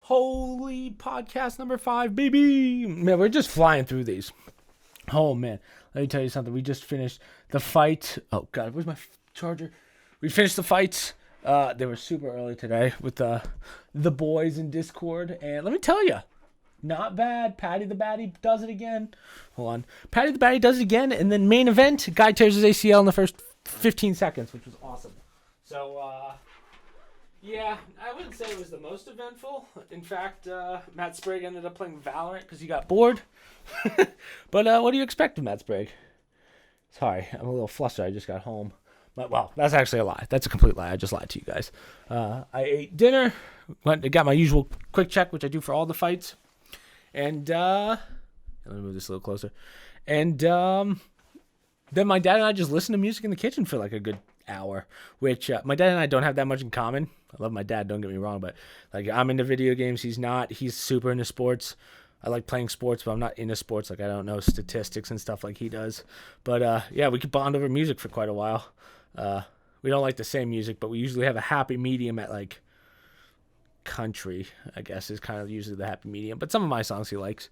Holy podcast number 5, baby. Man, we're just flying through these. Oh, man. Let me tell you something. We just finished the fight. Oh, God. Where's my charger? We finished the fights. They were super early today with the boys in Discord. And let me tell you, not bad. Patty the Batty does it again. Hold on. Patty the Batty does it again. And then main event, guy tears his ACL in the first 15 seconds, which was awesome. So, yeah, I wouldn't say it was the most eventful. In fact, Matt Sprague ended up playing Valorant because he got bored. But what do you expect of Matt Sprague? Sorry, I'm a little flustered. I just got home. But, well, that's actually a lie. That's a complete lie. I just lied to you guys. I ate dinner, got my usual quick check, which I do for all the fights. And let me move this a little closer. And then my dad and I just listened to music in the kitchen for like a good hour, which my dad and I don't have that much in common. I love my dad, don't get me wrong, but like I'm into video games. He's not. He's super into sports. I like playing sports, but I'm not into sports. Like I don't know statistics and stuff like he does. But yeah, we could bond over music for quite a while. We don't like the same music, but we usually have a happy medium at like country, I guess is kind of usually the happy medium. But some of my songs he likes.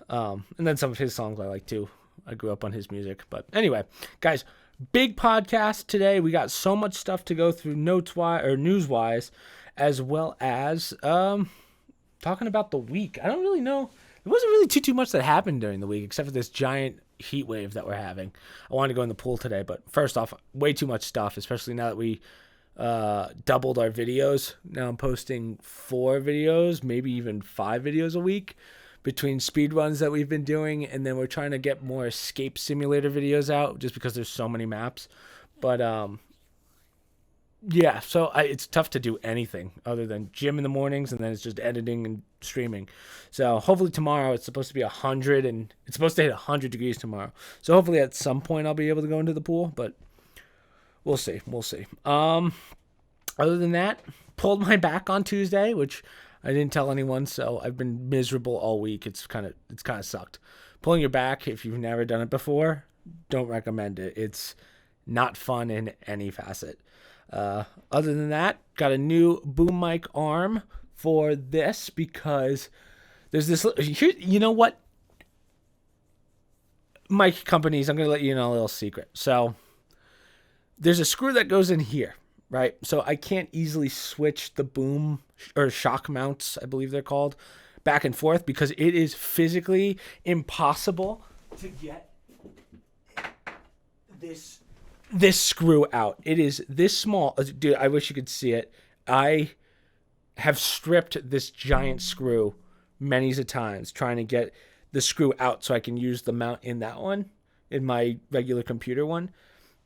And then some of his songs I like too. I grew up on his music. But anyway, guys, big podcast today. We got so much stuff to go through news-wise, as well as talking about the week. I don't really know. There wasn't really too much that happened during the week, except for this giant heat wave that we're having. I wanted to go in the pool today, but first off, way too much stuff, especially now that we doubled our videos. Now I'm posting 4 videos, maybe even 5 videos a week between speed runs that we've been doing, and then we're trying to get more escape simulator videos out just because there's so many maps. But yeah, so it's tough to do anything other than gym in the mornings, and then it's just editing and streaming. So hopefully tomorrow it's supposed to be 100, and it's supposed to hit 100 degrees tomorrow. So hopefully at some point I'll be able to go into the pool, but we'll see. Other than that, pulled my back on Tuesday, which I didn't tell anyone, so I've been miserable all week. It's kind of sucked. Pulling your back, if you've never done it before, don't recommend it. It's not fun in any facet. Other than that, got a new boom mic arm for this because there's this. Here, you know what? Mic companies, I'm going to let you know a little secret. So there's a screw that goes in here, right? So I can't easily switch the boom or shock mounts, I believe they're called, back and forth because it is physically impossible to get this screw out. It is this small. Dude, I wish you could see it. I have stripped this giant screw many a times trying to get the screw out so I can use the mount in that one, in my regular computer one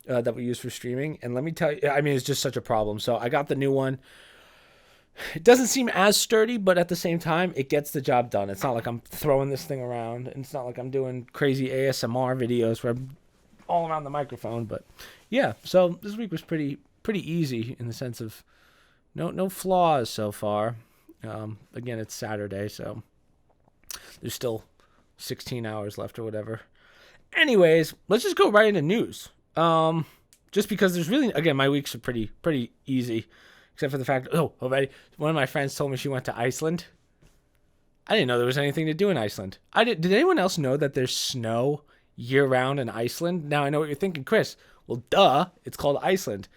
that we use for streaming. And let me tell you, I mean, it's just such a problem. So I got the new one. It doesn't seem as sturdy, but at the same time, it gets the job done. It's not like I'm throwing this thing around. And it's not like I'm doing crazy ASMR videos where I'm all around the microphone. But yeah, so this week was pretty easy in the sense of no flaws so far. Again, it's Saturday, so there's still 16 hours left or whatever. Anyways, let's just go right into news. Just because there's really, again, my weeks are pretty easy. Except for the fact, already, one of my friends told me she went to Iceland. I didn't know there was anything to do in Iceland. Did anyone else know that there's snow year-round in Iceland? Now, I know what you're thinking, Chris. Well, duh, it's called Iceland.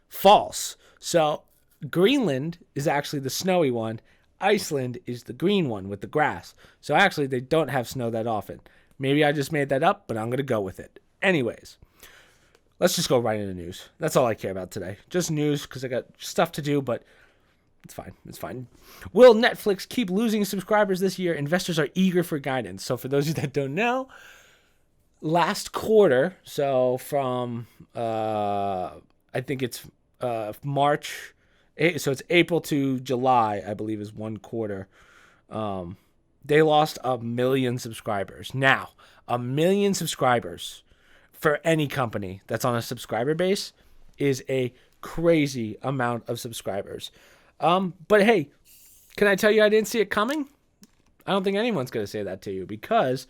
False. So, Greenland is actually the snowy one. Iceland is the green one with the grass. So, actually, they don't have snow that often. Maybe I just made that up, but I'm going to go with it. Anyways. Let's just go right into news. That's all I care about today. Just news because I got stuff to do, but it's fine. It's fine. Will Netflix keep losing subscribers this year? Investors are eager for guidance. So for those of you that don't know, last quarter, so from, I think it's March, so it's April to July, I believe is one quarter. They lost 1 million subscribers. Now, 1 million subscribers for any company that's on a subscriber base is a crazy amount of subscribers. But hey, can I tell you I didn't see it coming? I don't think anyone's going to say that to you because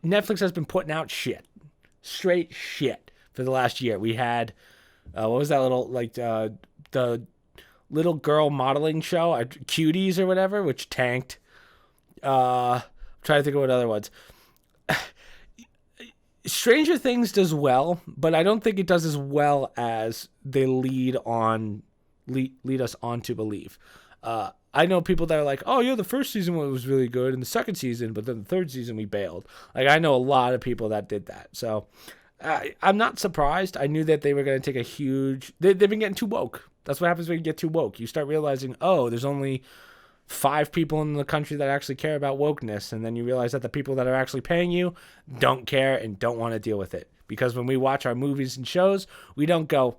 Netflix has been putting out shit. Straight shit for the last year. We had, what was that little, like, the little girl modeling show, Cuties or whatever, which tanked. I'm trying to think of what other ones. Stranger Things does well, but I don't think it does as well as they lead us on to believe. I know people that are like, oh, yeah, the first season was really good, and the second season, but then the third season we bailed. Like, I know a lot of people that did that. So I'm not surprised. I knew that they were going to take a huge... They've been getting too woke. That's what happens when you get too woke. You start realizing, oh, there's only 5 people in the country that actually care about wokeness, and then you realize that the people that are actually paying you don't care and don't want to deal with it. Because when we watch our movies and shows, we don't go,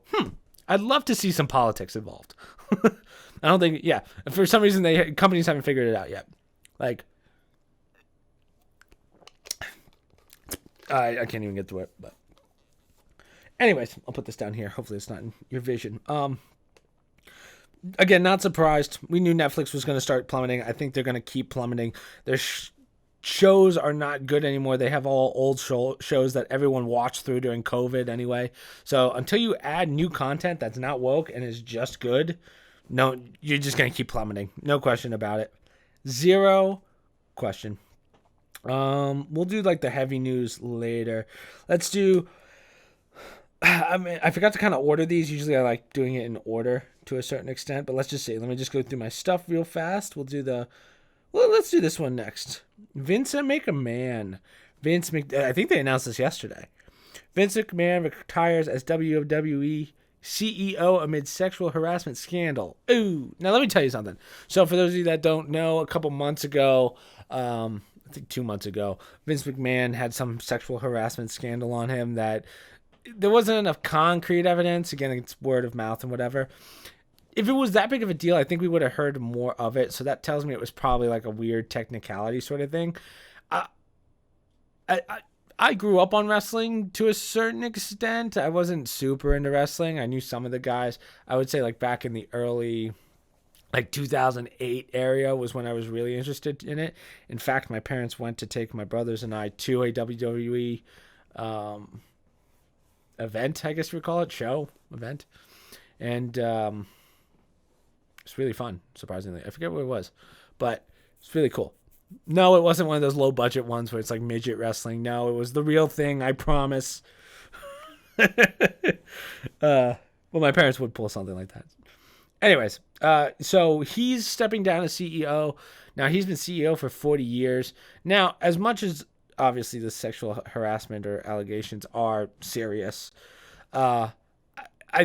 I'd love to see some politics involved. I don't think, yeah. For some reason, companies haven't figured it out yet. Like, I can't even get through it. But, anyways, I'll put this down here. Hopefully, it's not in your vision. Again, not surprised. We knew Netflix was going to start plummeting. I think they're going to keep plummeting. Their shows are not good anymore. They have all old shows that everyone watched through during COVID anyway. So until you add new content that's not woke and is just good, no, you're just going to keep plummeting. No question about it. Zero question. We'll do like the heavy news later. Let's do... I forgot to kind of order these. Usually I like doing it in order to a certain extent, but let's just see. Let me just go through my stuff real fast. Let's do this one next. Vincent McMahon. I think they announced this yesterday. Vince McMahon retires as WWE CEO amid sexual harassment scandal. Ooh. Now let me tell you something. So for those of you that don't know, a couple months ago, I think 2 months ago, Vince McMahon had some sexual harassment scandal on him that there wasn't enough concrete evidence. Again, it's word of mouth and whatever. If it was that big of a deal, I think we would have heard more of it. So that tells me it was probably like a weird technicality sort of thing. I grew up on wrestling to a certain extent. I wasn't super into wrestling. I knew some of the guys. I would say like back in the early, like 2008 area was when I was really interested in it. In fact, my parents went to take my brothers and I to a WWE event, I guess we call it, event. And it's really fun, surprisingly. I forget what it was, but it's really cool. No, it wasn't one of those low budget ones where it's like midget wrestling. No, it was the real thing, I promise. Well, my parents would pull something like that. Anyways, so he's stepping down as CEO. Now, he's been CEO for 40 years. Now, as much as obviously the sexual harassment or allegations are serious, I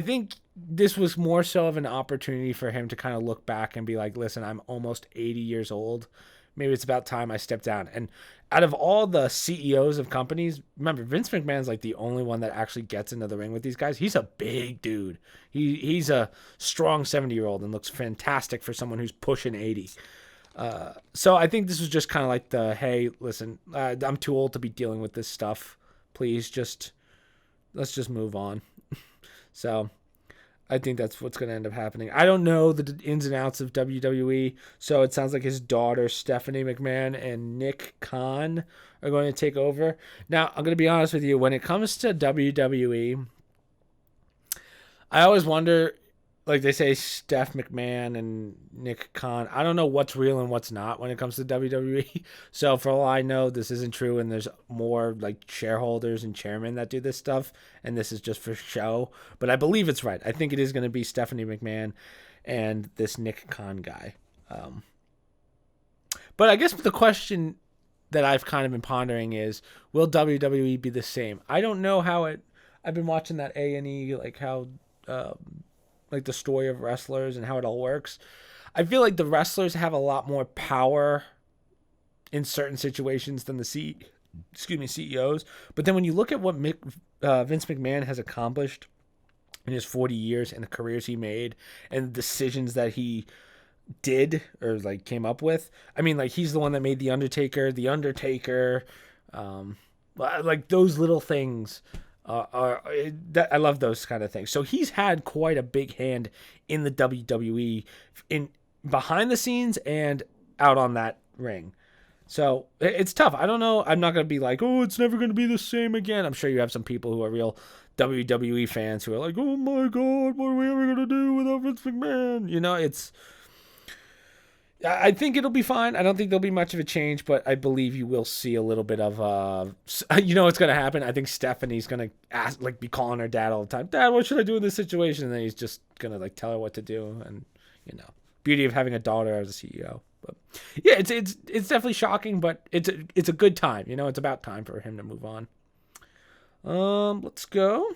think this was more so of an opportunity for him to kind of look back and be like, listen, I'm almost 80 years old. Maybe it's about time I step down. And out of all the CEOs of companies, remember, Vince McMahon's like the only one that actually gets into the ring with these guys. He's a big dude. He's a strong 70-year-old and looks fantastic for someone who's pushing 80. So I think this was just kind of like hey, listen, I'm too old to be dealing with this stuff. Please let's just move on. So I think that's what's going to end up happening. I don't know the ins and outs of WWE, so it sounds like his daughter, Stephanie McMahon, and Nick Khan are going to take over. Now, I'm going to be honest with you. When it comes to WWE, I always wonder, like they say, Steph McMahon and Nick Khan. I don't know what's real and what's not when it comes to WWE. So for all I know, this isn't true, and there's more like shareholders and chairmen that do this stuff, and this is just for show. But I believe it's right. I think it is going to be Stephanie McMahon and this Nick Khan guy. But I guess the question that I've kind of been pondering is, will WWE be the same? I don't know how it... I've been watching that A&E, like how... like the story of wrestlers and how it all works. I feel like the wrestlers have a lot more power in certain situations than the CEOs. But then when you look at what Vince McMahon has accomplished in his 40 years and the careers he made and the decisions that he did or like came up with, I mean, like he's the one that made The Undertaker, like those little things. I love those kind of things. So he's had quite a big hand in the WWE, in behind the scenes and out on that ring. So it's tough. I don't know. I'm not going to be like, oh, it's never going to be the same again. I'm sure you have some people who are real WWE fans who are like, oh my God, what are we ever going to do without Vince McMahon? You know, I think it'll be fine. I don't think there'll be much of a change, but I believe you will see a little bit of, you know what's going to happen? I think Stephanie's going to be calling her dad all the time. Dad, what should I do in this situation? And then he's just going to like tell her what to do. And, you know, beauty of having a daughter as a CEO. But yeah, it's definitely shocking, but it's a good time. You know, it's about time for him to move on. Let's go.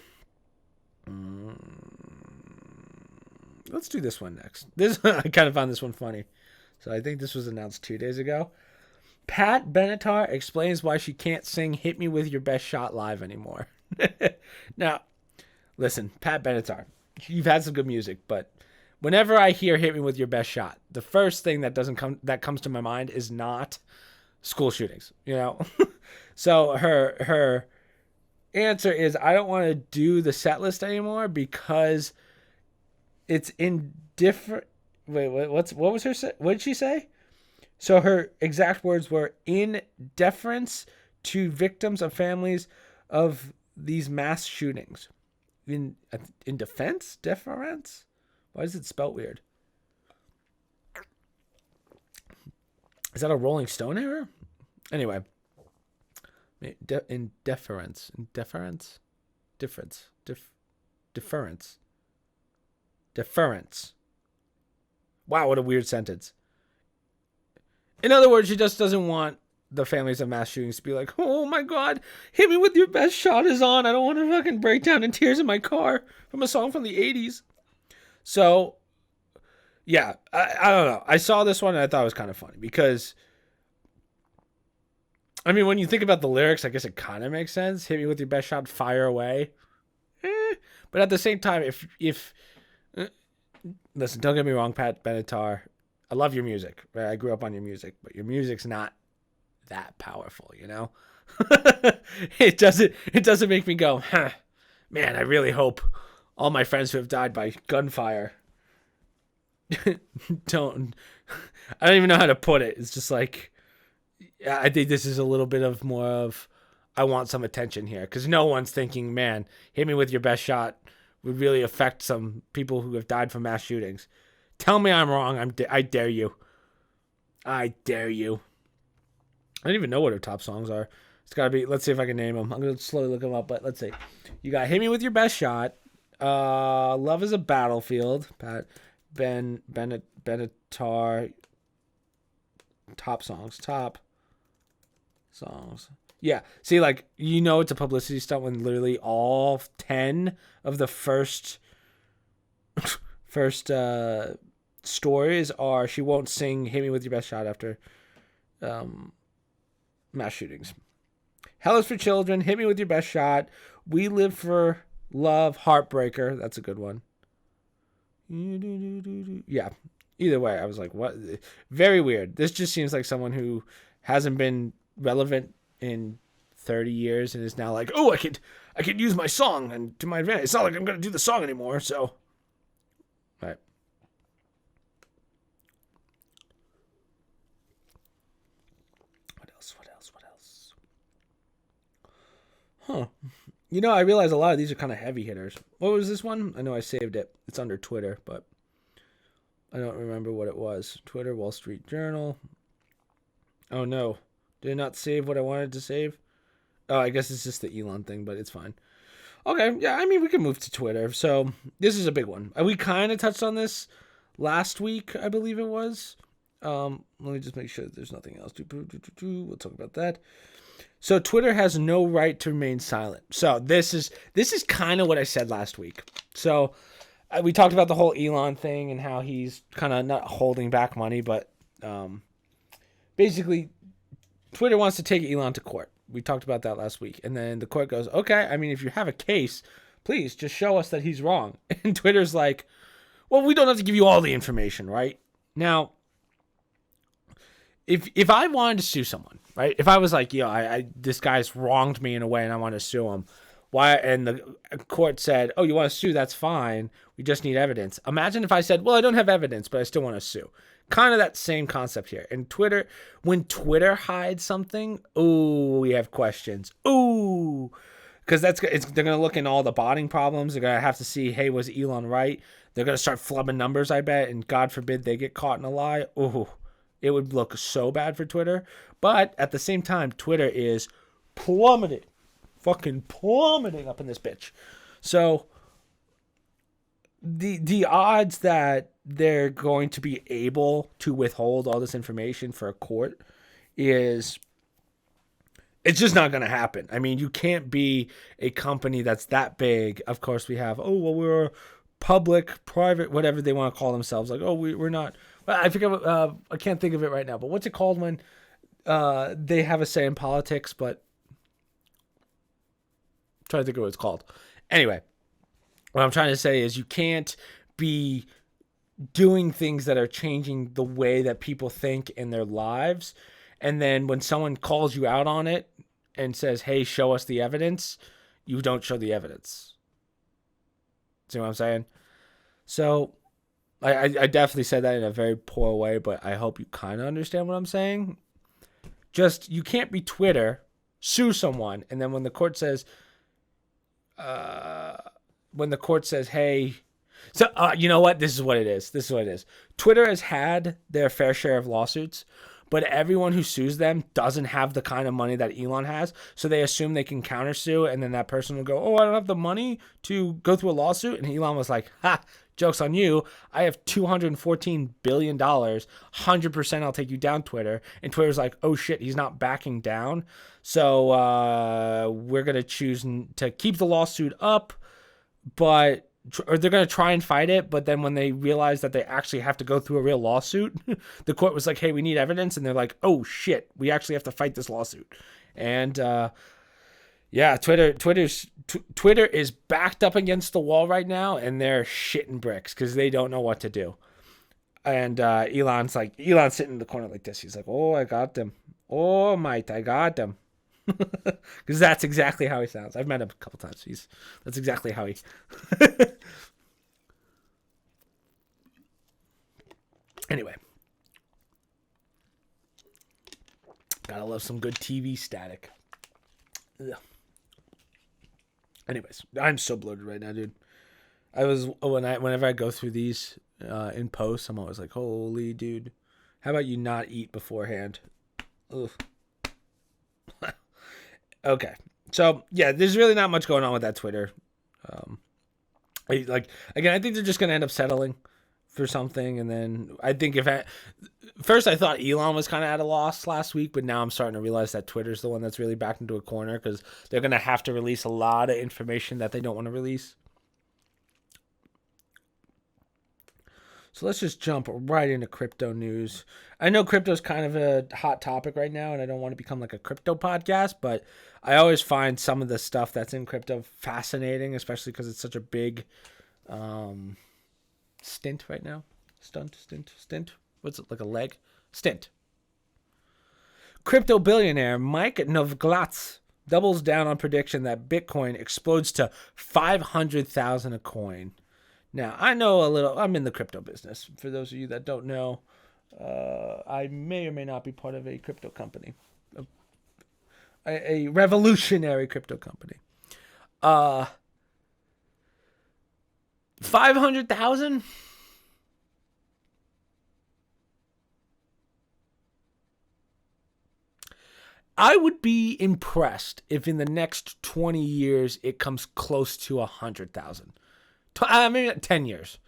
Let's do this one next. I kind of found this one funny. So I think this was announced 2 days ago. Pat Benatar explains why she can't sing Hit Me With Your Best Shot live anymore. Now, listen, Pat Benatar, you've had some good music, but whenever I hear Hit Me With Your Best Shot, the first thing that comes to my mind is not school shootings, you know? So her answer is, I don't want to do the set list anymore because it's indifferent. Wait, what was her? What did she say? So her exact words were, in deference to victims of families of these mass shootings. In defense? Deference? Why is it spelled weird? Is that a Rolling Stone error? Anyway. Deference. Wow, what a weird sentence. In other words, she just doesn't want the families of mass shootings to be like, oh my God, Hit Me With Your Best Shot is on. I don't want to fucking break down in tears in my car from a song from the 80s. So, yeah, I don't know. I saw this one and I thought it was kind of funny because, I mean, when you think about the lyrics, I guess it kind of makes sense. Hit me with your best shot, fire away. But at the same time, if listen, don't get me wrong, Pat Benatar, I love your music. Right? I grew up on your music, but your music's not that powerful, you know? It doesn't make me go, huh, man, I really hope all my friends who have died by gunfire I don't even know how to put it. It's just like, I think this is a little bit of more of, I want some attention here, because no one's thinking, man, Hit Me With Your Best Shot would really affect some people who have died from mass shootings. Tell me I'm wrong. I dare you. I dare you. I don't even know what her top songs are. It's got to be, let's see if I can name them. I'm going to slowly look them up, but let's see. You got Hit Me With Your Best Shot. Love Is a Battlefield. Bennett, Benatar. Top songs. Yeah. See, like, you know it's a publicity stunt when literally all 10 of the first stories are, she won't sing Hit Me With Your Best Shot after mass shootings. Hell Is For Children, Hit Me With Your Best Shot, We Live For Love, Heartbreaker. That's a good one. Yeah. Either way, I was like, what? Very weird. This just seems like someone who hasn't been relevant in 30 years and is now like, oh, I could use my song and to my advantage. It's not like I'm going to do the song anymore, so. All right. What else? Huh. You know, I realize a lot of these are kind of heavy hitters. What was this one? I know I saved it. It's under Twitter, but I don't remember what it was. Twitter, Wall Street Journal. Oh, no. Did I not save what I wanted to save? Oh, I guess it's just the Elon thing, but it's fine. Okay, yeah, I mean, we can move to Twitter. So this is a big one. We kind of touched on this last week, I believe it was. Let me just make sure that there's nothing else. We'll talk about that. So Twitter has no right to remain silent. So this is kind of what I said last week. So we talked about the whole Elon thing and how he's kind of not holding back money, but basically Twitter wants to take Elon to court. We talked about that last week. And then the court goes, okay, I mean, if you have a case, please just show us that he's wrong. And Twitter's like, well, we don't have to give you all the information, right? Now, if I wanted to sue someone, right? If I was like, I this guy's wronged me in a way and I want to sue him, why? And the court said, oh, you want to sue? That's fine. We just need evidence. Imagine if I said, well, I don't have evidence, but I still want to sue. Kind of that same concept here. And Twitter, when Twitter hides something, ooh, we have questions. Ooh, because they're going to look in all the botting problems. They're going to have to see, hey, was Elon right? They're going to start flubbing numbers, I bet, and God forbid they get caught in a lie. Ooh, it would look so bad for Twitter. But at the same time, Twitter is plummeting, fucking plummeting up in this bitch. So the odds that they're going to be able to withhold all this information for a court it's just not going to happen. I mean, you can't be a company that's that big. Of course, we have, we're public, private, whatever they want to call themselves. Like, we're not. I forget. I can't think of it right now. But what's it called when they have a say in politics? But I'm trying to think of what it's called. Anyway, what I'm trying to say is you can't be doing things that are changing the way that people think in their lives. And then when someone calls you out on it and says, hey, show us the evidence, you don't show the evidence. See what I'm saying? So I definitely said that in a very poor way, but I hope you kind of understand what I'm saying. Just, you can't be Twitter, sue someone, and then when the court says, hey, so you know what? This is what it is. Twitter has had their fair share of lawsuits, but everyone who sues them doesn't have the kind of money that Elon has. So they assume they can countersue, and then that person will go, I don't have the money to go through a lawsuit. And Elon was like, joke's on you. I have $214 billion. 100% I'll take you down, Twitter. And Twitter's like, oh shit, he's not backing down. So we're going to choose to keep the lawsuit up, or they're going to try and fight it, but then when they realize that they actually have to go through a real lawsuit, the court was like, hey, we need evidence, and they're like, oh, shit, we actually have to fight this lawsuit. And, Twitter is backed up against the wall right now, and they're shitting bricks because they don't know what to do. And Elon's sitting in the corner like this. He's like, oh, I got them. Oh, mate, I got them. Because that's exactly how he sounds. I've met him a couple times. That's exactly how he. Anyway, gotta love some good TV static. Ugh. Anyways, I'm so bloated right now, dude. Whenever I go through these in post, I'm always like, holy dude, how about you not eat beforehand? Ugh. Okay, so yeah, there's really not much going on with that Twitter. I think they're just gonna end up settling for something, and then I think first I thought Elon was kind of at a loss last week, but now I'm starting to realize that Twitter's the one that's really backed into a corner because they're gonna have to release a lot of information that they don't want to release. So let's just jump right into crypto news. I know crypto's kind of a hot topic right now, and I don't want to become like a crypto podcast, but I always find some of the stuff that's in crypto fascinating, especially because it's such a big stint right now. Stint. What's it, like a leg? Stint. Crypto billionaire Mike Novogratz doubles down on prediction that Bitcoin explodes to 500,000 a coin. Now, I know a little, I'm in the crypto business. For those of you that don't know, I may or may not be part of a crypto company, a revolutionary crypto company. 500,000? I would be impressed if in the next 20 years it comes close to 100,000. Maybe 10 years.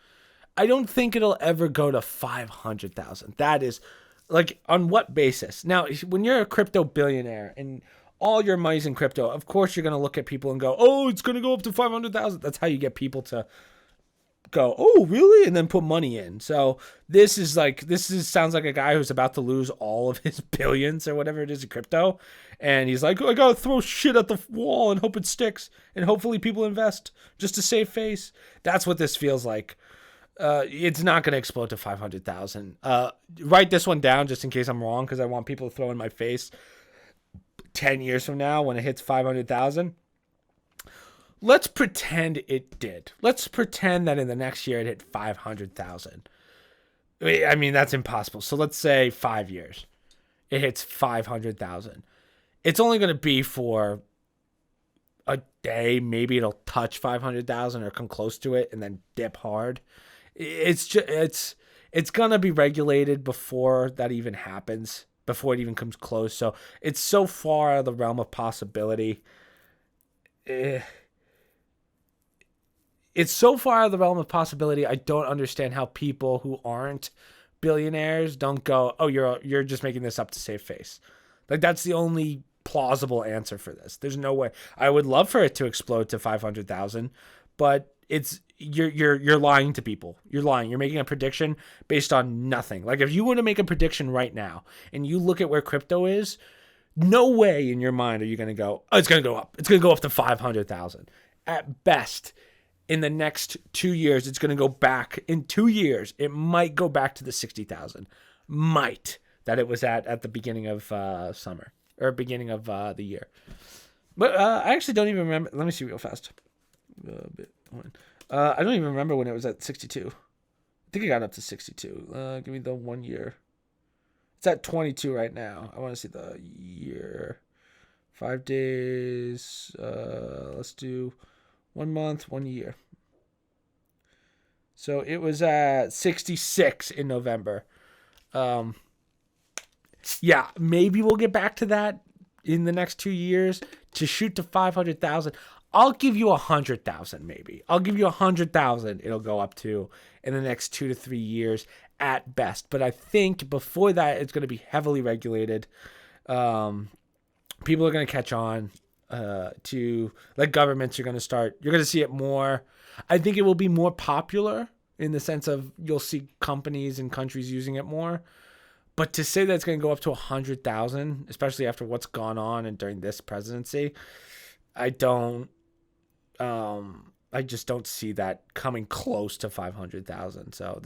I don't think it'll ever go to 500,000. That is, like, on what basis? Now, when you're a crypto billionaire and all your money's in crypto, of course you're going to look at people and go, oh, it's going to go up to 500,000. That's how you get people to go, oh, really? And then put money in. So sounds like a guy who's about to lose all of his billions or whatever it is in crypto. And he's like, I got to throw shit at the wall and hope it sticks. And hopefully people invest just to save face. That's what this feels like. It's not going to explode to 500,000. Write this one down just in case I'm wrong, because I want people to throw in my face 10 years from now when it hits 500,000. Let's pretend it did. Let's pretend that in the next year it hit 500,000. I mean, that's impossible. So let's say 5 years. It hits 500,000. It's only going to be for a day, maybe it'll touch 500,000 or come close to it and then dip hard. It's gonna be regulated before that even happens, before it even comes close. So it's so far out of the realm of possibility. It's so far out of the realm of possibility. I don't understand how people who aren't billionaires don't go, oh, you're just making this up to save face. Like, that's the only plausible answer for this. There's no way. I would love for it to explode to 500,000, but you're lying to people. You're lying. You're making a prediction based on nothing. Like, if you were to make a prediction right now and you look at where crypto is, no way in your mind are you going to go, oh, it's going to go up. It's going to go up to 500,000. At best, in the next 2 years, it's going to go back. In 2 years, it might go back to the 60,000. Might. That it was at the beginning of summer. Or beginning of the year. But I actually don't even remember. Let me see real fast. I don't even remember when it was at 62. I think it got up to 62. Give me the 1 year. It's at 22 right now. I want to see the year. 5 days. Let's do 1 month, 1 year. So it was at 66 in November. Yeah, maybe we'll get back to that in the next 2 years to shoot to 500,000. I'll give you 100,000 maybe. I'll give you 100,000 it'll go up to in the next 2 to 3 years at best. But I think before that, it's going to be heavily regulated. People are going to catch on to, like, governments are going to start. You're going to see it more. I think it will be more popular in the sense of you'll see companies and countries using it more. But to say that it's going to go up to 100,000, especially after what's gone on and during this presidency, I just don't see that coming close to 500,000. So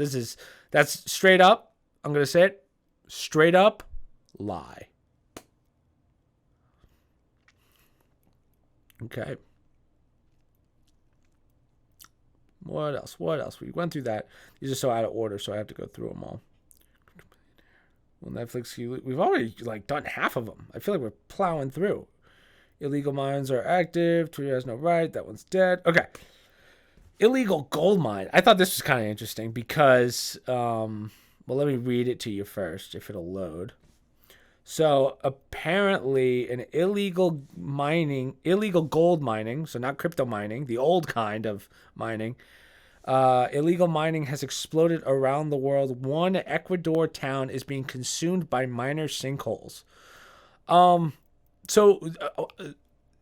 that's straight up. I'm going to say it straight up lie. Okay. What else? We went through that. These are so out of order, so I have to go through them all. Well, Netflix, we've already done half of them. I feel like we're plowing through. Illegal mines are active. Twitter has no right. That one's dead. Okay. Illegal gold mine. I thought this was kind of interesting because, well, let me read it to you first if it'll load. So apparently an illegal gold mining, so not crypto mining, the old kind of mining, illegal mining has exploded around the world. One Ecuador town is being consumed by miner sinkholes. So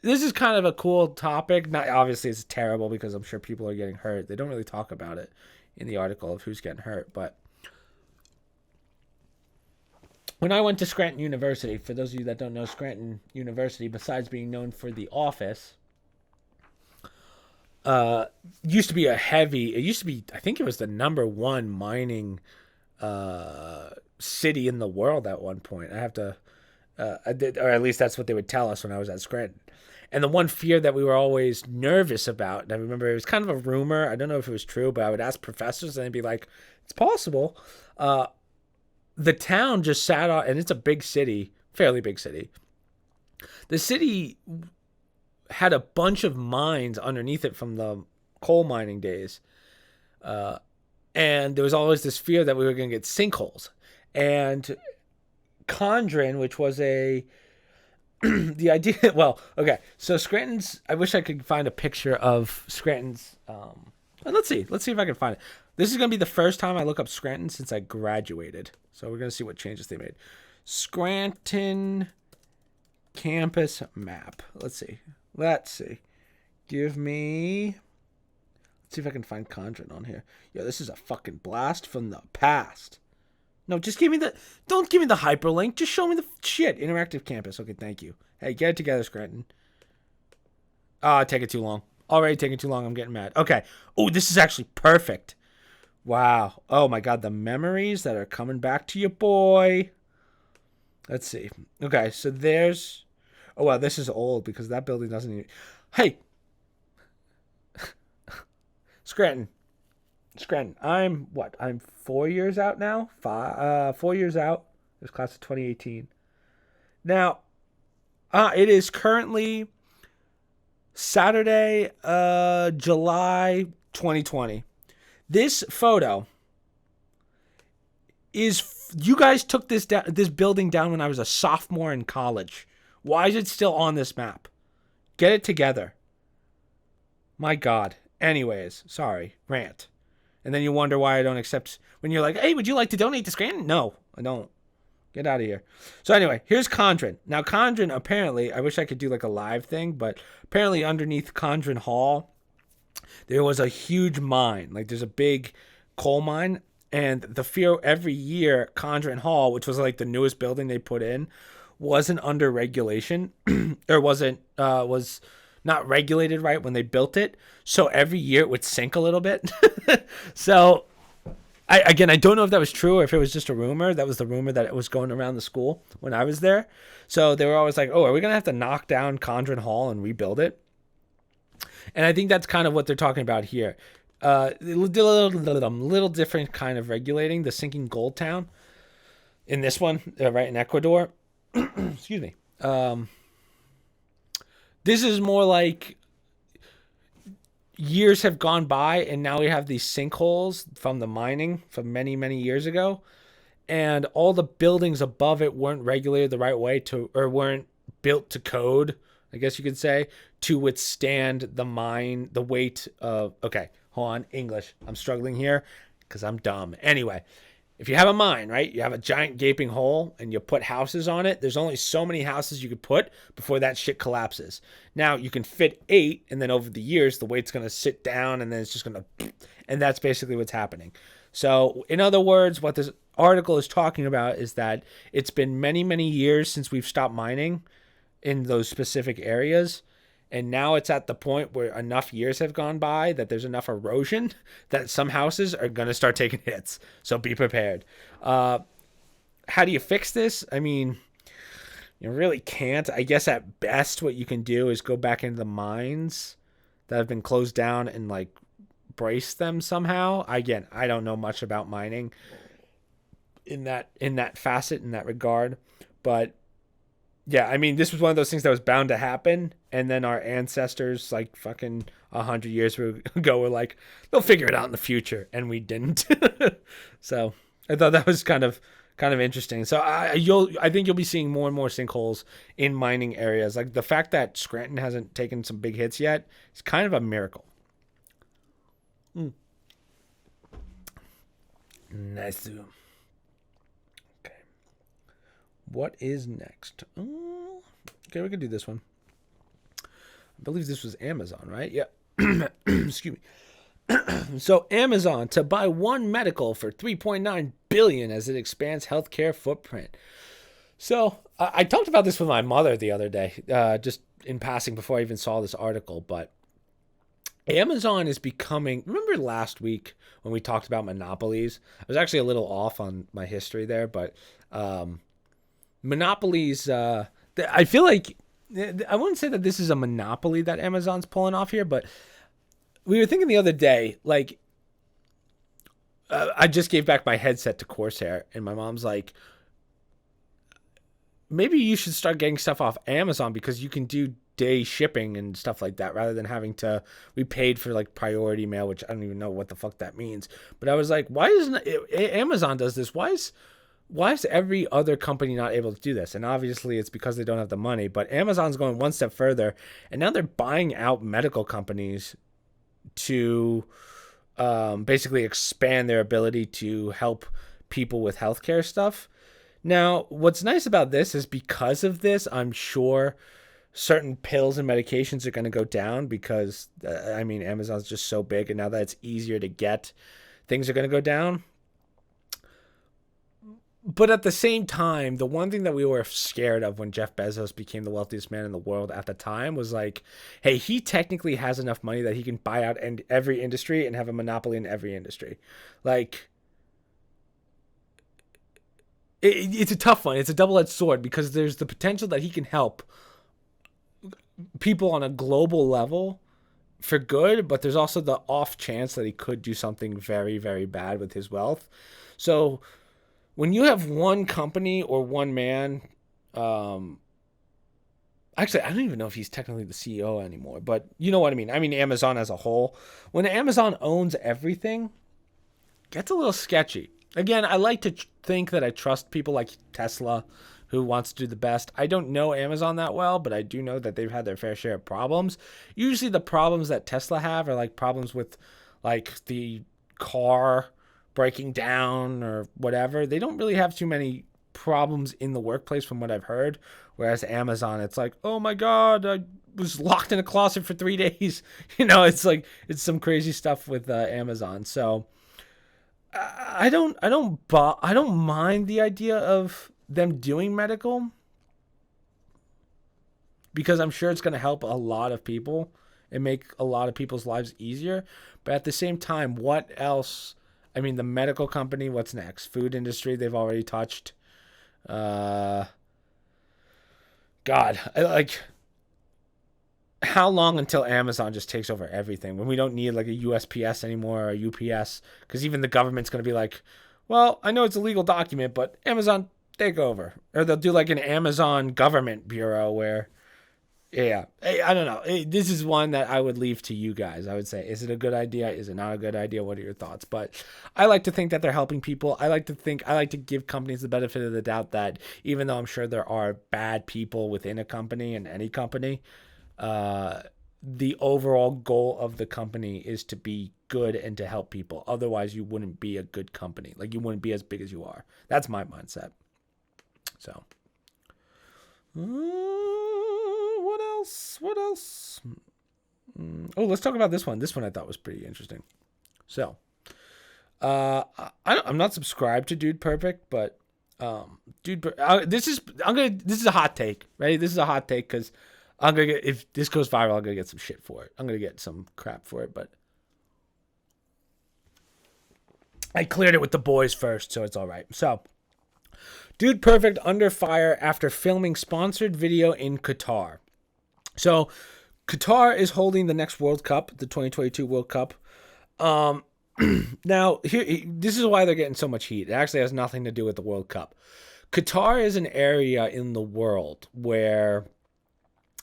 this is kind of a cool topic. Not obviously it's terrible because I'm sure people are getting hurt. They don't really talk about it in the article of who's getting hurt. But when I went to Scranton University, for those of you that don't know, Scranton University, besides being known for The Office, used to be I think it was the number one mining city in the world at one point. I have to, or at least that's what they would tell us when I was at Scranton. And the one fear that we were always nervous about, and I remember it was kind of a rumor, I don't know if it was true, but I would ask professors and they'd be like, it's possible. The town just sat on, and it's a big city, fairly big city. The city had a bunch of mines underneath it from the coal mining days. And there was always this fear that we were going to get sinkholes. And Condren, which was the idea, well, okay. So Scranton's, I wish I could find a picture of Scranton's, let's see if I can find it. This is going to be the first time I look up Scranton since I graduated. So we're going to see what changes they made. Scranton campus map. Let's see. Let's see if I can find Condren on here. Yo, this is a fucking blast from the past. No, just don't give me the hyperlink. Just show me the shit. Interactive campus. Okay, thank you. Hey, get it together, Scranton. Take it too long. Already taking too long. I'm getting mad. Okay. Oh, this is actually perfect. Wow. Oh my God, the memories that are coming back to you, boy. Let's see. Okay, so there's... Oh, wow, this is old because that building doesn't even... Hey! Scranton. I'm 4 years out now? 4 years out. This class of 2018. Now, it is currently Saturday, July 2020. This photo you guys took this building down when I was a sophomore in college. Why is it still on this map? Get it together. My God. Anyways, sorry, rant. And then you wonder why I don't accept when you're like, hey, would you like to donate to Scranton? No, I don't. Get out of here. So anyway, here's Condren. Now Condren, apparently, I wish I could do like a live thing, but apparently underneath Condren Hall, there was a huge mine. Like there's a big coal mine. And the fear every year, Condren Hall, which was like the newest building they put in, wasn't under regulation or was not regulated right when they built it. So every year it would sink a little bit. So I don't know if that was true or if it was just a rumor. That was the rumor that it was going around the school when I was there. So they were always like, oh, are we going to have to knock down Condren Hall and rebuild it? And I think that's kind of what they're talking about here. Little different kind of regulating the sinking gold town in this one, right in Ecuador. Excuse me. This is more like years have gone by and now we have these sinkholes from the mining from many, many years ago. And all the buildings above it weren't regulated the right way or weren't built to code, I guess you could say, to withstand the weight of, okay, hold on, English. I'm struggling here because I'm dumb. Anyway, if you have a mine, right, you have a giant gaping hole and you put houses on it, there's only so many houses you could put before that shit collapses. Now, you can fit 8, and then over the years, the weight's going to sit down, and then it's just going to, and that's basically what's happening. So, in other words, what this article is talking about is that it's been many, many years since we've stopped mining in those specific areas. And now it's at the point where enough years have gone by that there's enough erosion that some houses are going to start taking hits. So be prepared. How do you fix this? I mean, you really can't. I guess at best what you can do is go back into the mines that have been closed down and like brace them somehow. Again, I don't know much about mining in that facet, in that regard. But yeah, I mean, this was one of those things that was bound to happen. And then our ancestors, like fucking 100 years ago, were like, they'll figure it out in the future. And we didn't. So I thought that was kind of interesting. So I think you'll be seeing more and more sinkholes in mining areas. Like the fact that Scranton hasn't taken some big hits yet is kind of a miracle. Nice. Okay. What is next? Okay, we can do this one. I believe this was Amazon, right? Yeah. Excuse me. So Amazon to buy One Medical for $3.9 billion as it expands healthcare footprint. So I talked about this with my mother the other day, just in passing before I even saw this article. But Amazon is becoming. Remember last week when we talked about monopolies? I was actually a little off on my history there, but monopolies. I feel like I wouldn't say that this is a monopoly that Amazon's pulling off here, but we were thinking the other day, like, I just gave back my headset to Corsair, and my mom's like, maybe you should start getting stuff off Amazon because you can do day shipping and stuff like that rather than having to, we paid for like priority mail, which I don't even know what the fuck that means. But I was like, why isn't Amazon does this? Why is every other company not able to do this? And obviously it's because they don't have the money, but Amazon's going one step further, and now they're buying out medical companies to basically expand their ability to help people with healthcare stuff. Now, what's nice about this is because of this, I'm sure certain pills and medications are going to go down because, I mean, Amazon's just so big, and now that it's easier to get, things are going to go down. But at the same time, the one thing that we were scared of when Jeff Bezos became the wealthiest man in the world at the time was like, hey, he technically has enough money that he can buy out every industry and have a monopoly in every industry. Like, it's a tough one. It's a double-edged sword because there's the potential that he can help people on a global level for good, but there's also the off chance that he could do something very, very bad with his wealth. So when you have one company or one man Actually, I don't even know if he's technically the CEO anymore, but you know what I mean. I mean, Amazon as a whole. When Amazon owns everything, it gets a little sketchy. Again, I like to think that I trust people like Tesla, who wants to do the best. I don't know Amazon that well, but I do know that they've had their fair share of problems. Usually the problems that Tesla have are like problems with like the car breaking down or whatever. They don't really have too many problems in the workplace from what I've heard. Whereas Amazon, it's like, oh my God, I was locked in a closet for 3 days. It's like, it's some crazy stuff with Amazon. So I don't mind the idea of them doing medical because I'm sure it's going to help a lot of people and make a lot of people's lives easier. But at the same time, what else? I mean, the medical company, what's next? Food industry, they've already touched. God, like, how long until Amazon just takes over everything when we don't need like a USPS anymore or a UPS? Because even the government's going to be like, well, I know it's a legal document, but Amazon, take over. Or they'll do like an Amazon government bureau where, yeah, I don't know. This is one that I would leave to you guys. I would say, is it a good idea? Is it not a good idea? What are your thoughts? But I like to think that they're helping people. I like to give companies the benefit of the doubt that even though I'm sure there are bad people within a company and any company, the overall goal of the company is to be good and to help people. Otherwise, you wouldn't be a good company. Like, you wouldn't be as big as you are. That's my mindset. So, what else? What else? Oh, let's talk about this one. This one I thought was pretty interesting. So, I'm not subscribed to Dude Perfect, but this is a hot take, right? This is a hot take because I'm gonna get, if this goes viral, I'm gonna get some shit for it. I'm gonna get some crap for it, but I cleared it with the boys first, so it's all right. So, Dude Perfect under fire after filming sponsored video in Qatar. So, Qatar is holding the next World Cup, the 2022 World Cup. Now, this is why they're getting so much heat. It actually has nothing to do with the World Cup. Qatar is an area in the world where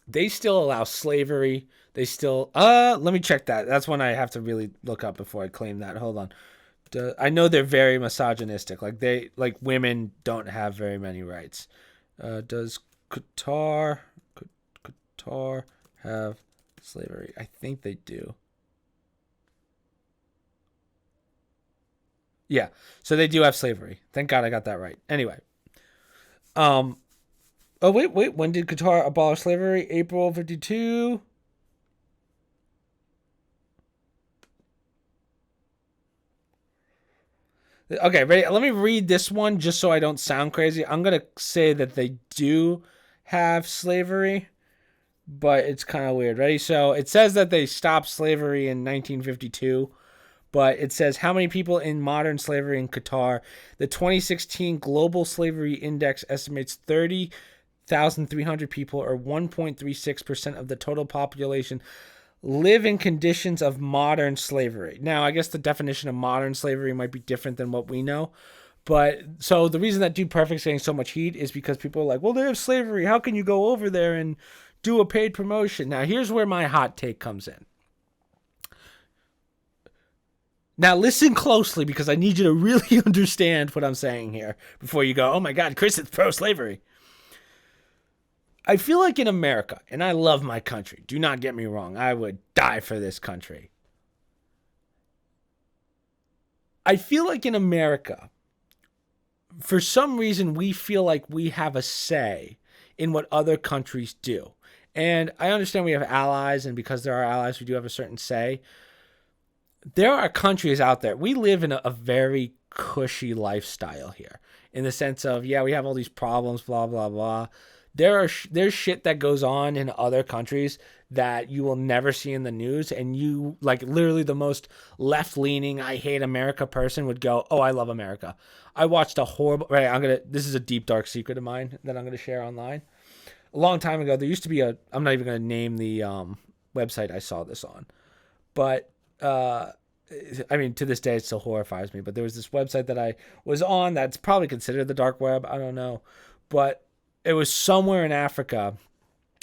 they still allow slavery. They still, let me check that. That's one I have to really look up before I claim that. Hold on. I know they're very misogynistic. Like women don't have very many rights. Does Qatar have slavery? I think they do. Yeah, so they do have slavery. Thank God I got that right. Anyway, oh wait. When did Qatar abolish slavery? April 52. Okay, ready? Let me read this one just so I don't sound crazy. I'm gonna say that they do have slavery, but it's kind of weird. Ready? So it says that they stopped slavery in 1952. But it says how many people in modern slavery in Qatar. The 2016 Global Slavery Index estimates 30,300 people, or 1.36% of the total population, live in conditions of modern slavery. Now, I guess the definition of modern slavery might be different than what we know. But so the reason that Dude Perfect's getting so much heat is because people are like, well, they have slavery. How can you go over there and do a paid promotion? Now, here's where my hot take comes in. Now, listen closely because I need you to really understand what I'm saying here before you go, oh my God, Chris is pro-slavery. I feel like in America, and I love my country, do not get me wrong, I would die for this country. I feel like in America, for some reason, we feel like we have a say in what other countries do. And I understand we have allies, and because there are allies, we do have a certain say. There are countries out there. We live in a very cushy lifestyle here in the sense of, yeah, we have all these problems, blah, blah, blah. There's shit that goes on in other countries that you will never see in the news. And you, like, literally the most left-leaning, I hate America person would go, oh, I love America. I watched a horrible, right, this is a deep, dark secret of mine that I'm going to share online. A long time ago, there used to be I'm not even going to name the website I saw this on. But, I mean, to this day, it still horrifies me. But there was this website that I was on that's probably considered the dark web. I don't know. But it was somewhere in Africa.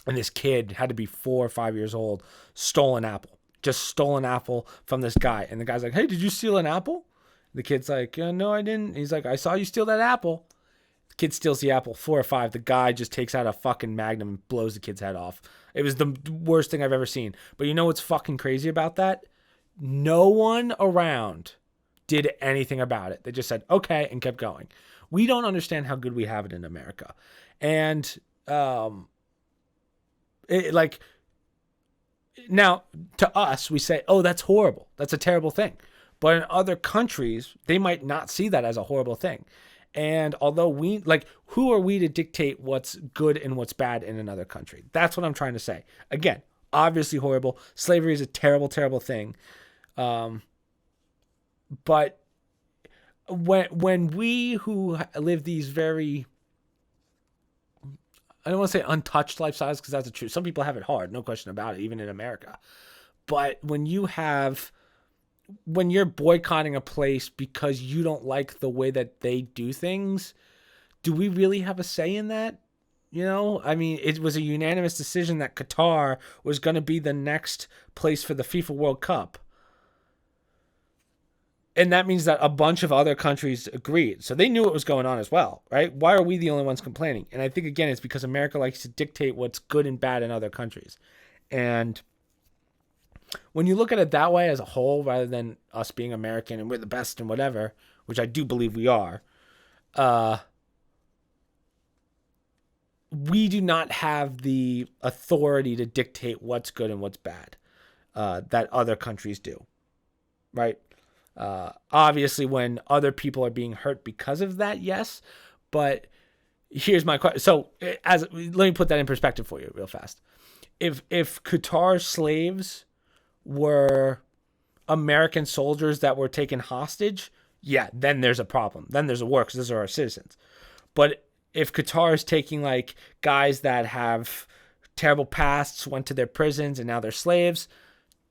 And this kid had to be 4 or 5 years old, stole an apple. Just stole an apple from this guy. And the guy's like, hey, did you steal an apple? The kid's like, no, I didn't. He's like, I saw you steal that apple. The kid steals the apple, 4 or 5. The guy just takes out a fucking magnum and blows the kid's head off. It was the worst thing I've ever seen. But you know what's fucking crazy about that? No one around did anything about it. They just said, okay, and kept going. We don't understand how good we have it in America. And, now to us, we say, oh, that's horrible. That's a terrible thing. But in other countries, they might not see that as a horrible thing. And although who are we to dictate what's good and what's bad in another country? That's what I'm trying to say. Again, obviously horrible. Slavery is a terrible, terrible thing. But when we who live these very, I don't want to say untouched lifestyles, because that's the truth. Some people have it hard, no question about it, even in America. But when you're boycotting a place because you don't like the way that they do things, do we really have a say in that? You know, I mean, it was a unanimous decision that Qatar was going to be the next place for the FIFA World Cup. And that means that a bunch of other countries agreed. So they knew what was going on as well, right? Why are we the only ones complaining? And I think, again, it's because America likes to dictate what's good and bad in other countries. And when you look at it that way as a whole, rather than us being American and we're the best and whatever, which I do believe we are, we do not have the authority to dictate what's good and what's bad that other countries do, right? Obviously, when other people are being hurt because of that, yes. But here's my question. So, let me put that in perspective for you real fast. If Qatar's slaves were American soldiers that were taken hostage, yeah, then there's a problem. Then there's a war, because those are our citizens. But if Qatar is taking like guys that have terrible pasts, went to their prisons, and now they're slaves,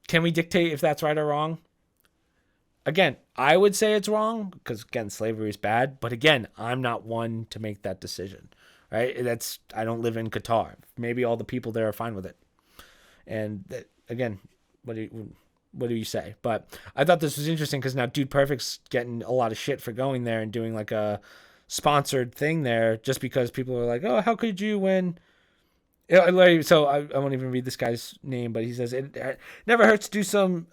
can we dictate if that's right or wrong? Again, I would say it's wrong because, again, slavery is bad. But again, I'm not one to make that decision, right? I don't live in Qatar. Maybe all the people there are fine with it. And again, what do you say? But I thought this was interesting because now Dude Perfect's getting a lot of shit for going there and doing like a sponsored thing there just because people are like, oh, how could you when... So I won't even read this guy's name, but he says, it never hurts to do some...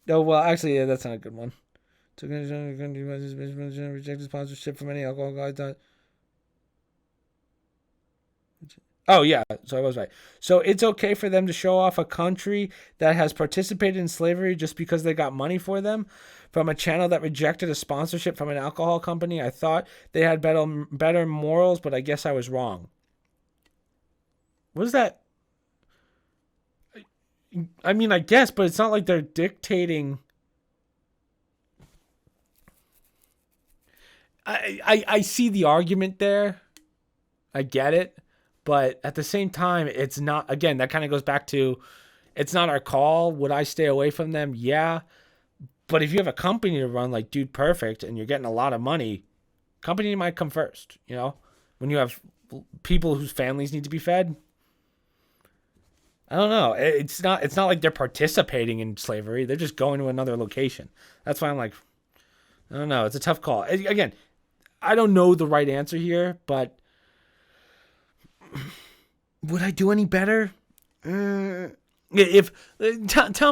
Oh, well, actually, yeah, that's not a good one. Rejected sponsorship from any alcohol guys. Oh, yeah, so I was right. So it's okay for them to show off a country that has participated in slavery just because they got money for them from a channel that rejected a sponsorship from an alcohol company. I thought they had better morals, but I guess I was wrong. What is that? I mean, I guess, but it's not like they're dictating. I see the argument there. I get it. But at the same time, it's not, again, that kind of goes back to, it's not our call. Would I stay away from them? Yeah. But if you have a company to run like Dude Perfect and you're getting a lot of money, company might come first, you know? When you have people whose families need to be fed. I don't know. It's not like they're participating in slavery. They're just going to another location. That's why I'm like, I don't know. It's a tough call. Again, I don't know the right answer here, but would I do any better? Tell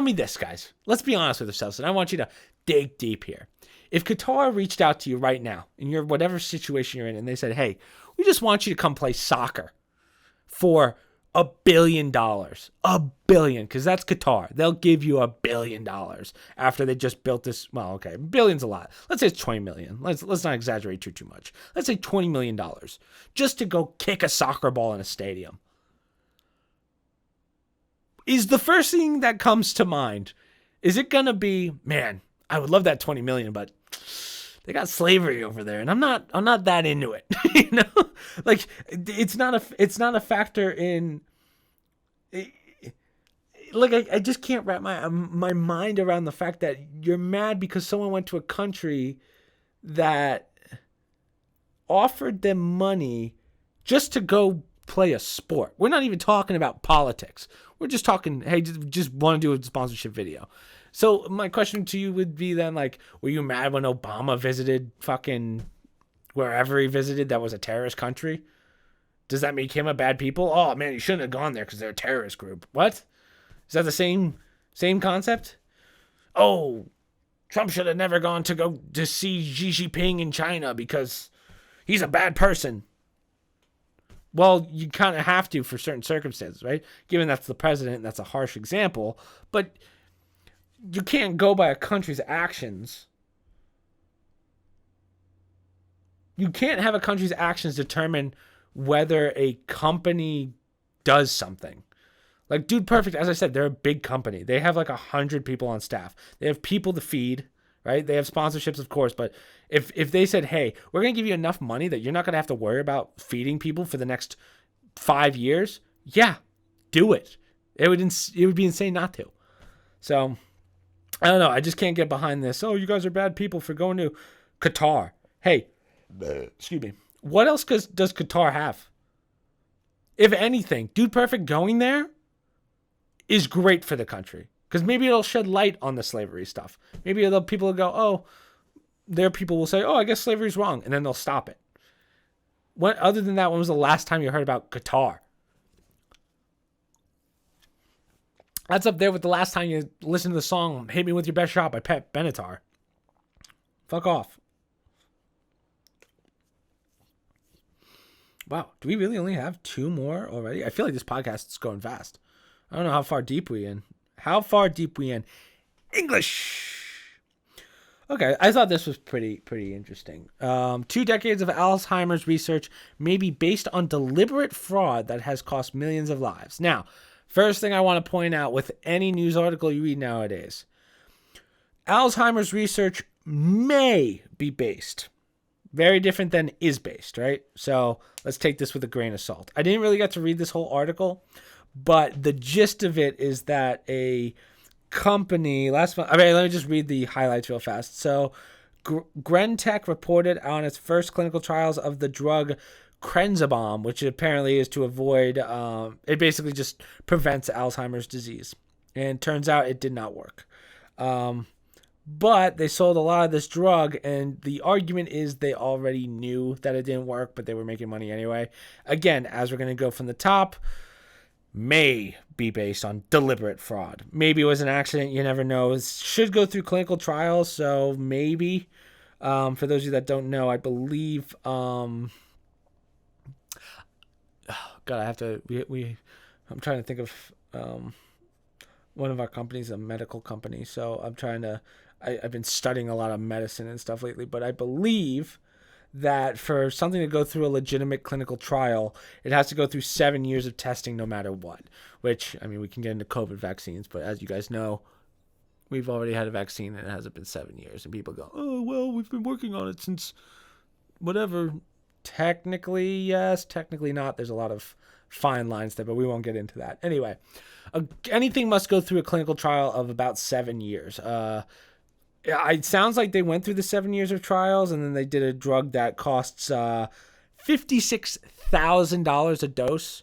me this, guys. Let's be honest with ourselves, and I want you to dig deep here. If Qatar reached out to you right now in your whatever situation you're in, and they said, "Hey, we just want you to come play soccer for $1 billion, $1 billion," because that's Qatar. They'll give you $1 billion after they just built this. Well, okay, billion's a lot. Let's say it's 20 million. Let's not exaggerate too much. Let's say $20 million just to go kick a soccer ball in a stadium. Is the first thing that comes to mind? Is it gonna be, man, I would love that 20 million, but they got slavery over there, and I'm not that into it. You know, like it's not a factor in. Like I just can't wrap my mind around the fact that you're mad because someone went to a country that offered them money just to go play a sport. We're not even talking about politics. We're just talking, hey, just want to do a sponsorship video. So my question to you would be then, like, were you mad when Obama visited fucking wherever he visited that was a terrorist country? Does that make him a bad people? Oh, man, you shouldn't have gone there because they're a terrorist group. What? Is that the same concept? Oh, Trump should have never gone to go to see Xi Jinping in China because he's a bad person. Well, you kind of have to for certain circumstances, right? Given that's the president, that's a harsh example. But you can't go by a country's actions. You can't have a country's actions determine whether a company does something. Like Dude Perfect, as I said, they're a big company. They have like 100 people on staff. They have people to feed, right? They have sponsorships, of course. But if they said, hey, we're going to give you enough money that you're not going to have to worry about feeding people for the next 5 years, yeah, do it. It would be insane not to. So, I don't know. I just can't get behind this. Oh, you guys are bad people for going to Qatar. Hey, excuse me. What else does Qatar have? If anything, Dude Perfect going there is great for the country. Because maybe it'll shed light on the slavery stuff. Maybe people will go, oh, their people will say, oh, I guess slavery's wrong. And then they'll stop it. Other than that, when was the last time you heard about Qatar? That's up there with the last time you listened to the song Hit Me With Your Best Shot by Bennett. Fuck off. Wow, do we really only have 2 more already? I feel like this podcast is going fast. I don't know how far deep we in. English. Okay, I thought this was pretty interesting. 2 decades of Alzheimer's research may be based on deliberate fraud that has cost millions of lives. Now, first thing I want to point out with any news article you read nowadays, Alzheimer's research may be based. Very different than is based, right? So let's take this with a grain of salt. I didn't really get to read this whole article, but the gist of it is that a company let me just read the highlights real fast. So Grentech reported on its first clinical trials of the drug Crenzabalm, which apparently is to avoid, it basically just prevents Alzheimer's disease. And turns out it did not work. But they sold a lot of this drug, and the argument is they already knew that it didn't work, but they were making money anyway. Again, as we're going to go from the top, may be based on deliberate fraud. Maybe it was an accident. You never know. It should go through clinical trials, so maybe. For those of you that don't know, I believe... God, I have to... I'm trying to think of... one of our companies, a medical company, so I'm trying to... I've been studying a lot of medicine and stuff lately, but I believe that for something to go through a legitimate clinical trial, it has to go through 7 years of testing no matter what. Which, I mean, we can get into COVID vaccines, but as you guys know, we've already had a vaccine and it hasn't been 7 years. And people go, oh, well, we've been working on it since whatever. Technically, yes. Technically not. There's a lot of fine lines there, but we won't get into that. Anyway, anything must go through a clinical trial of about 7 years. It sounds like they went through the 7 years of trials, and then they did a drug that costs $56,000 a dose.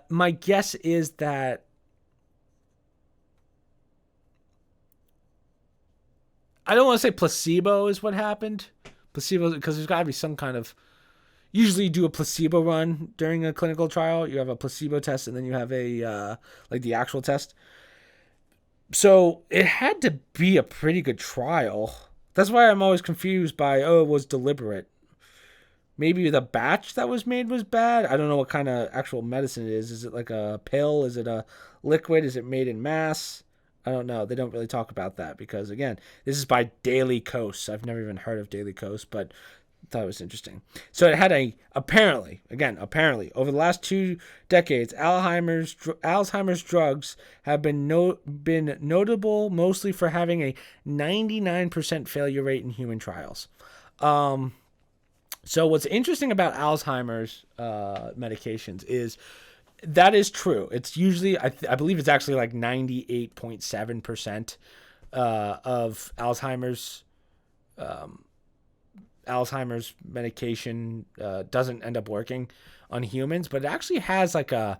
My guess is that I don't want to say placebo is what happened. Placebo, because there's got to be some kind of... Usually you do a placebo run during a clinical trial. You have a placebo test, and then you have a like the actual test. So it had to be a pretty good trial. That's why I'm always confused by, it was deliberate. Maybe the batch that was made was bad. I don't know what kind of actual medicine it is. Is it like a pill? Is it a liquid? Is it made in mass? I don't know. They don't really talk about that because, again, this is by Daily Kos. I've never even heard of Daily Kos, but I thought it was interesting. So it had apparently, over the last 2 decades, Alzheimer's drugs have been notable mostly for having a 99% failure rate in human trials. So what's interesting about Alzheimer's medications is that is true. It's usually, I believe it's actually like 98.7% of Alzheimer's Alzheimer's medication doesn't end up working on humans, but it actually has like a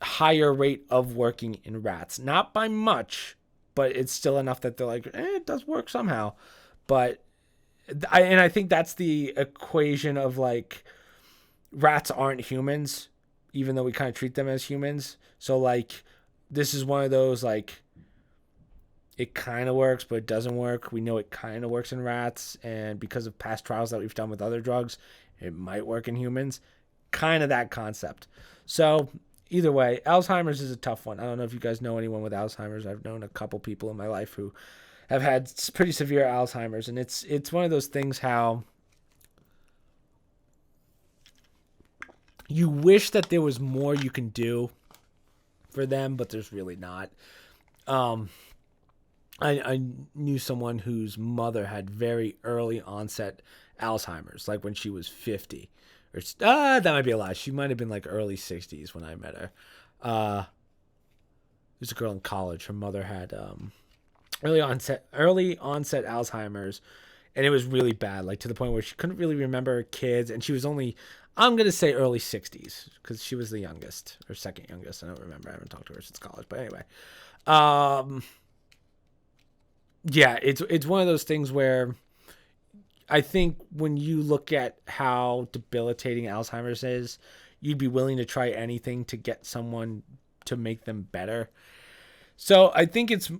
higher rate of working in rats. Not by much, but it's still enough that they're like, it does work somehow. But I think that's the equation of like rats aren't humans, even though we kind of treat them as humans. So like this is one of those like it kind of works, but it doesn't work. We know it kind of works in rats, and because of past trials that we've done with other drugs, it might work in humans. Kind of that concept. So either way, Alzheimer's is a tough one. I don't know if you guys know anyone with Alzheimer's. I've known a couple people in my life who have had pretty severe Alzheimer's, and it's one of those things how you wish that there was more you can do for them, but there's really not. I knew someone whose mother had very early onset Alzheimer's, like when she was 50. Or that might be a lie. She might have been like early 60s when I met her. There's a girl in college. Her mother had early onset Alzheimer's, and it was really bad, like to the point where she couldn't really remember her kids, and she was only, I'm gonna say early 60s because she was the youngest or second youngest. I don't remember. I haven't talked to her since college, but anyway, yeah, it's one of those things where I think when you look at how debilitating Alzheimer's is, you'd be willing to try anything to get someone to make them better. So I think it's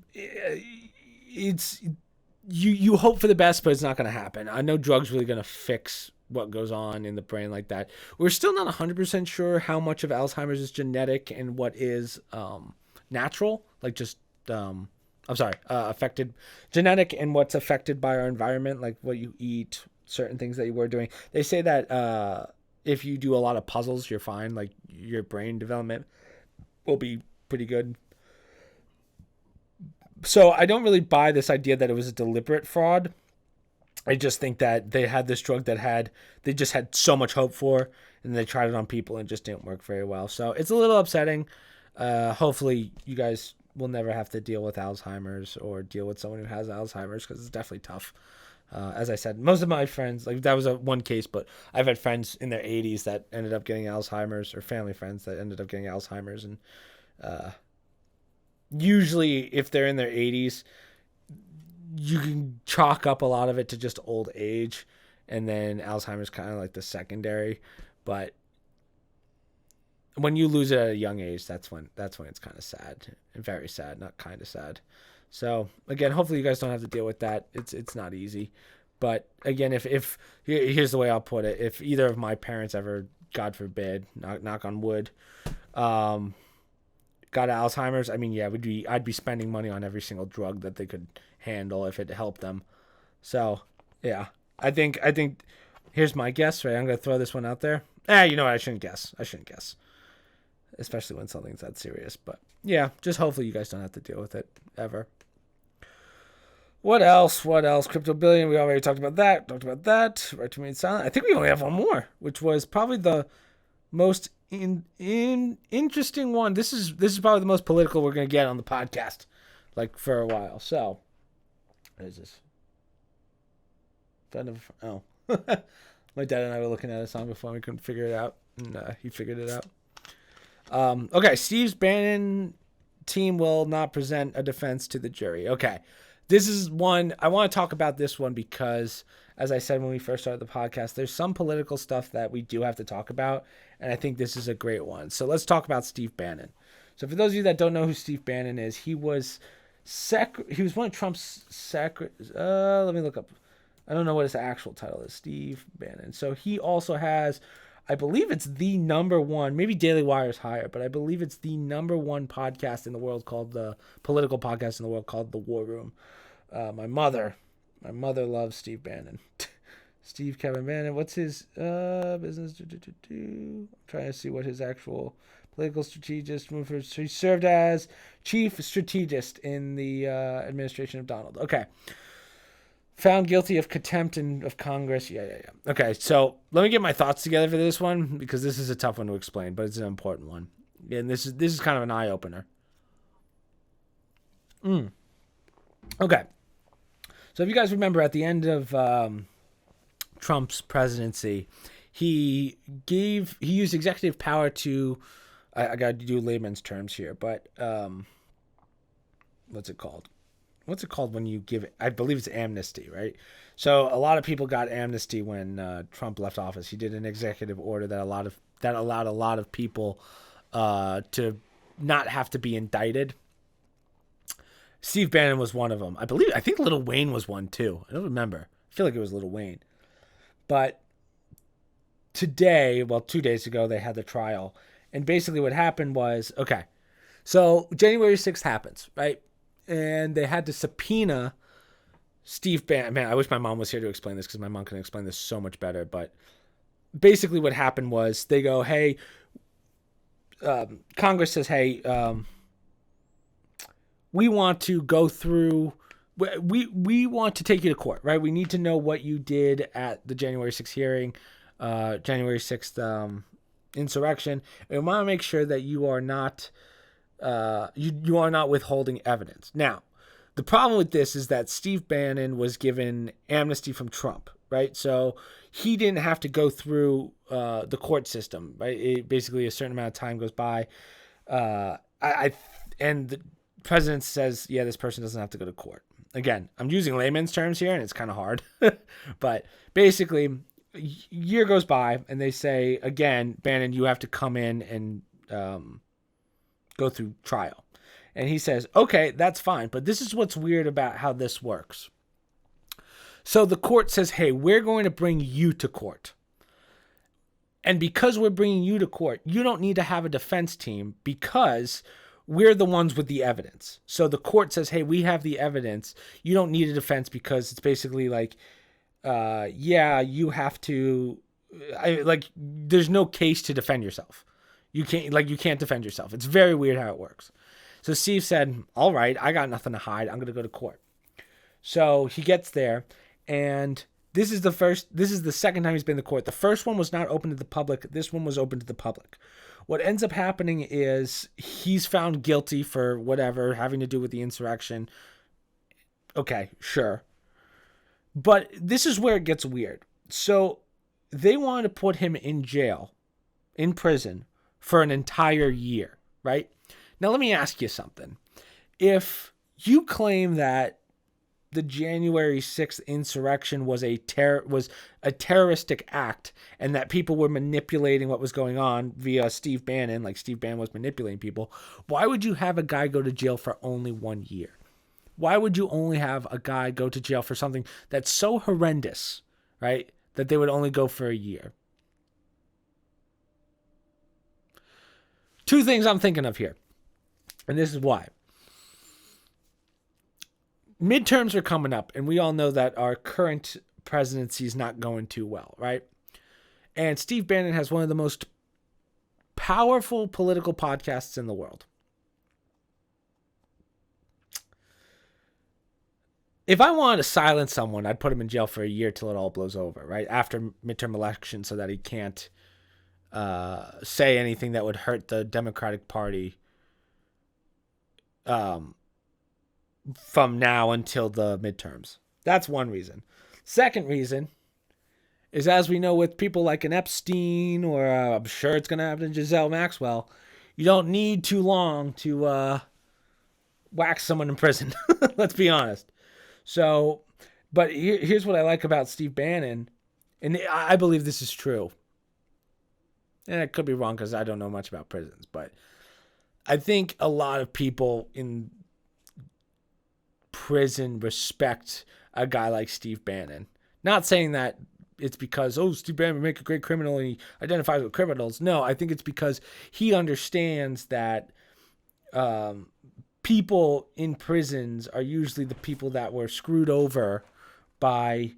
you hope for the best, but it's not going to happen. I know drugs really going to fix what goes on in the brain like that. We're still not 100% sure how much of Alzheimer's is genetic and what is natural, like just affected genetic and what's affected by our environment, like what you eat, certain things that you were doing. They say that if you do a lot of puzzles, you're fine. Like your brain development will be pretty good. So I don't really buy this idea that it was a deliberate fraud. I just think that they had this drug that they just had so much hope for, and they tried it on people and it just didn't work very well. So it's a little upsetting. Hopefully you guys will never have to deal with Alzheimer's or deal with someone who has Alzheimer's, because it's definitely tough. As I said, most of my friends, like that was one case, but I've had friends in their 80s that ended up getting Alzheimer's, or family friends that ended up getting Alzheimer's. And usually if they're in their 80s, you can chalk up a lot of it to just old age, and then Alzheimer's kind of like the secondary. But when you lose it at a young age, that's when it's kind of sad, and very sad, not kind of sad. So again, hopefully you guys don't have to deal with that. It's not easy, but again, if here's the way I'll put it: if either of my parents ever, God forbid, knock on wood, got Alzheimer's, I mean, yeah, I'd be spending money on every single drug that they could handle if it helped them. So yeah, I think here's my guess. Right, I'm gonna throw this one out there. You know what? I shouldn't guess, especially when something's that serious. But yeah, just hopefully you guys don't have to deal with it ever. What else? Crypto billion. We already talked about that. Right to remain silent. I think we only have one more, which was probably the most interesting one. This is probably the most political we're gonna get on the podcast, like for a while. So, what is this? My dad and I were looking at a song before and we couldn't figure it out, and he figured it out. Okay, Steve's Bannon team will not present a defense to the jury. Okay, this is one I want to talk about. This one because, as I said when we first started the podcast, there's some political stuff that we do have to talk about, and I think this is a great one. So let's talk about Steve Bannon. So for those of you that don't know who Steve Bannon is, he was one of Trump's let me look up. I don't know what his actual title is. Steve Bannon. So he also has, I believe it's the number one, maybe Daily Wire's higher, but I believe it's the number one podcast in the world called the political podcast in the world called The War Room. My mother loves Steve Bannon. Steve Kevin Bannon. What's his business? I'm trying to see what his actual political strategist. He served as chief strategist in the administration of Donald. Okay. Found guilty of contempt of Congress. Yeah. Okay, so let me get my thoughts together for this one, because this is a tough one to explain, but it's an important one. And this is kind of an eye-opener. Okay. So if you guys remember, at the end of Trump's presidency, he used executive power to, I got to do layman's terms here, but what's it called? What's it called when you give it? I believe it's amnesty, right? So a lot of people got amnesty when Trump left office. He did an executive order that allowed a lot of people to not have to be indicted. Steve Bannon was one of them. I think Lil Wayne was one too. I don't remember. I feel like it was Lil Wayne. But today, 2 days ago, they had the trial. And basically what happened was, okay, so January 6th happens, right? And they had to subpoena Steve Bannon. Man, I wish my mom was here to explain this because my mom can explain this so much better. But basically what happened was they go, hey, Congress says, hey, we want to go through, we want to take you to court, right? We need to know what you did at the January 6th hearing, January 6th insurrection. And we want to make sure that you are not, you are not withholding evidence. Now, the problem with this is that Steve Bannon was given amnesty from Trump, right? So he didn't have to go through the court system, right? Basically, a certain amount of time goes by. And the president says, yeah, this person doesn't have to go to court. Again, I'm using layman's terms here, and it's kind of hard. But basically, a year goes by, and they say, again, Bannon, you have to come in and go through trial. And he says, okay, that's fine. But this is what's weird about how this works. So the court says, hey, we're going to bring you to court. And because we're bringing you to court, you don't need to have a defense team because we're the ones with the evidence. So the court says, hey, we have the evidence. You don't need a defense because it's basically like, yeah, you have to, there's no case to defend yourself. You can't defend yourself. It's very weird how it works. So Steve said, all right, I got nothing to hide. I'm going to go to court. So he gets there, and this is the second time he's been to court. The first one was not open to the public. This one was open to the public. What ends up happening is he's found guilty for whatever having to do with the insurrection. Okay, sure. But this is where it gets weird. So they want to put him in jail, in prison, for an entire year, right? Now, let me ask you something. If you claim that the January 6th insurrection was a terroristic act and that people were manipulating what was going on via Steve Bannon, like Steve Bannon was manipulating people, why would you have a guy go to jail for only 1 year? Why would you only have a guy go to jail for something that's so horrendous, right, that they would only go for a year? Two things I'm thinking of here, and this is why. Midterms are coming up, and we all know that our current presidency is not going too well, right? And Steve Bannon has one of the most powerful political podcasts in the world. If I wanted to silence someone, I'd put him in jail for a year till it all blows over, right? After midterm elections, so that he can't say anything that would hurt the Democratic Party from now until the midterms. That's one reason. Second reason is, as we know with people like an Epstein, or I'm sure it's going to happen to Giselle Maxwell, you don't need too long to whack someone in prison. Let's be honest. So, but here's what I like about Steve Bannon, and I believe this is true. And I could be wrong because I don't know much about prisons, but I think a lot of people in prison respect a guy like Steve Bannon. Not saying that it's because, Steve Bannon would make a great criminal and he identifies with criminals. No, I think it's because he understands that people in prisons are usually the people that were screwed over by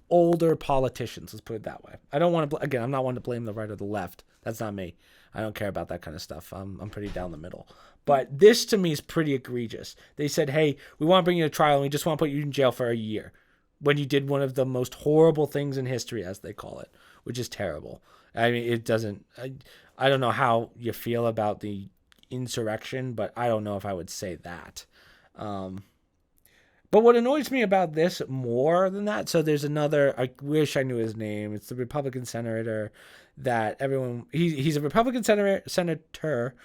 older politicians. Let's put it that way. I don't want to, again, I'm not one to blame the right or the left. That's not me. I don't care about that kind of stuff. I'm pretty down the middle. But this to me is pretty egregious. They said, hey, we want to bring you to trial and we just want to put you in jail for a year when you did one of the most horrible things in history, as they call it, which is terrible. I mean, it doesn't, I don't know how you feel about the insurrection, but I don't know if I would say that. But what annoys me about this more than that, so there's another, I wish I knew his name. It's the Republican senator that everyone, he's a Republican senator,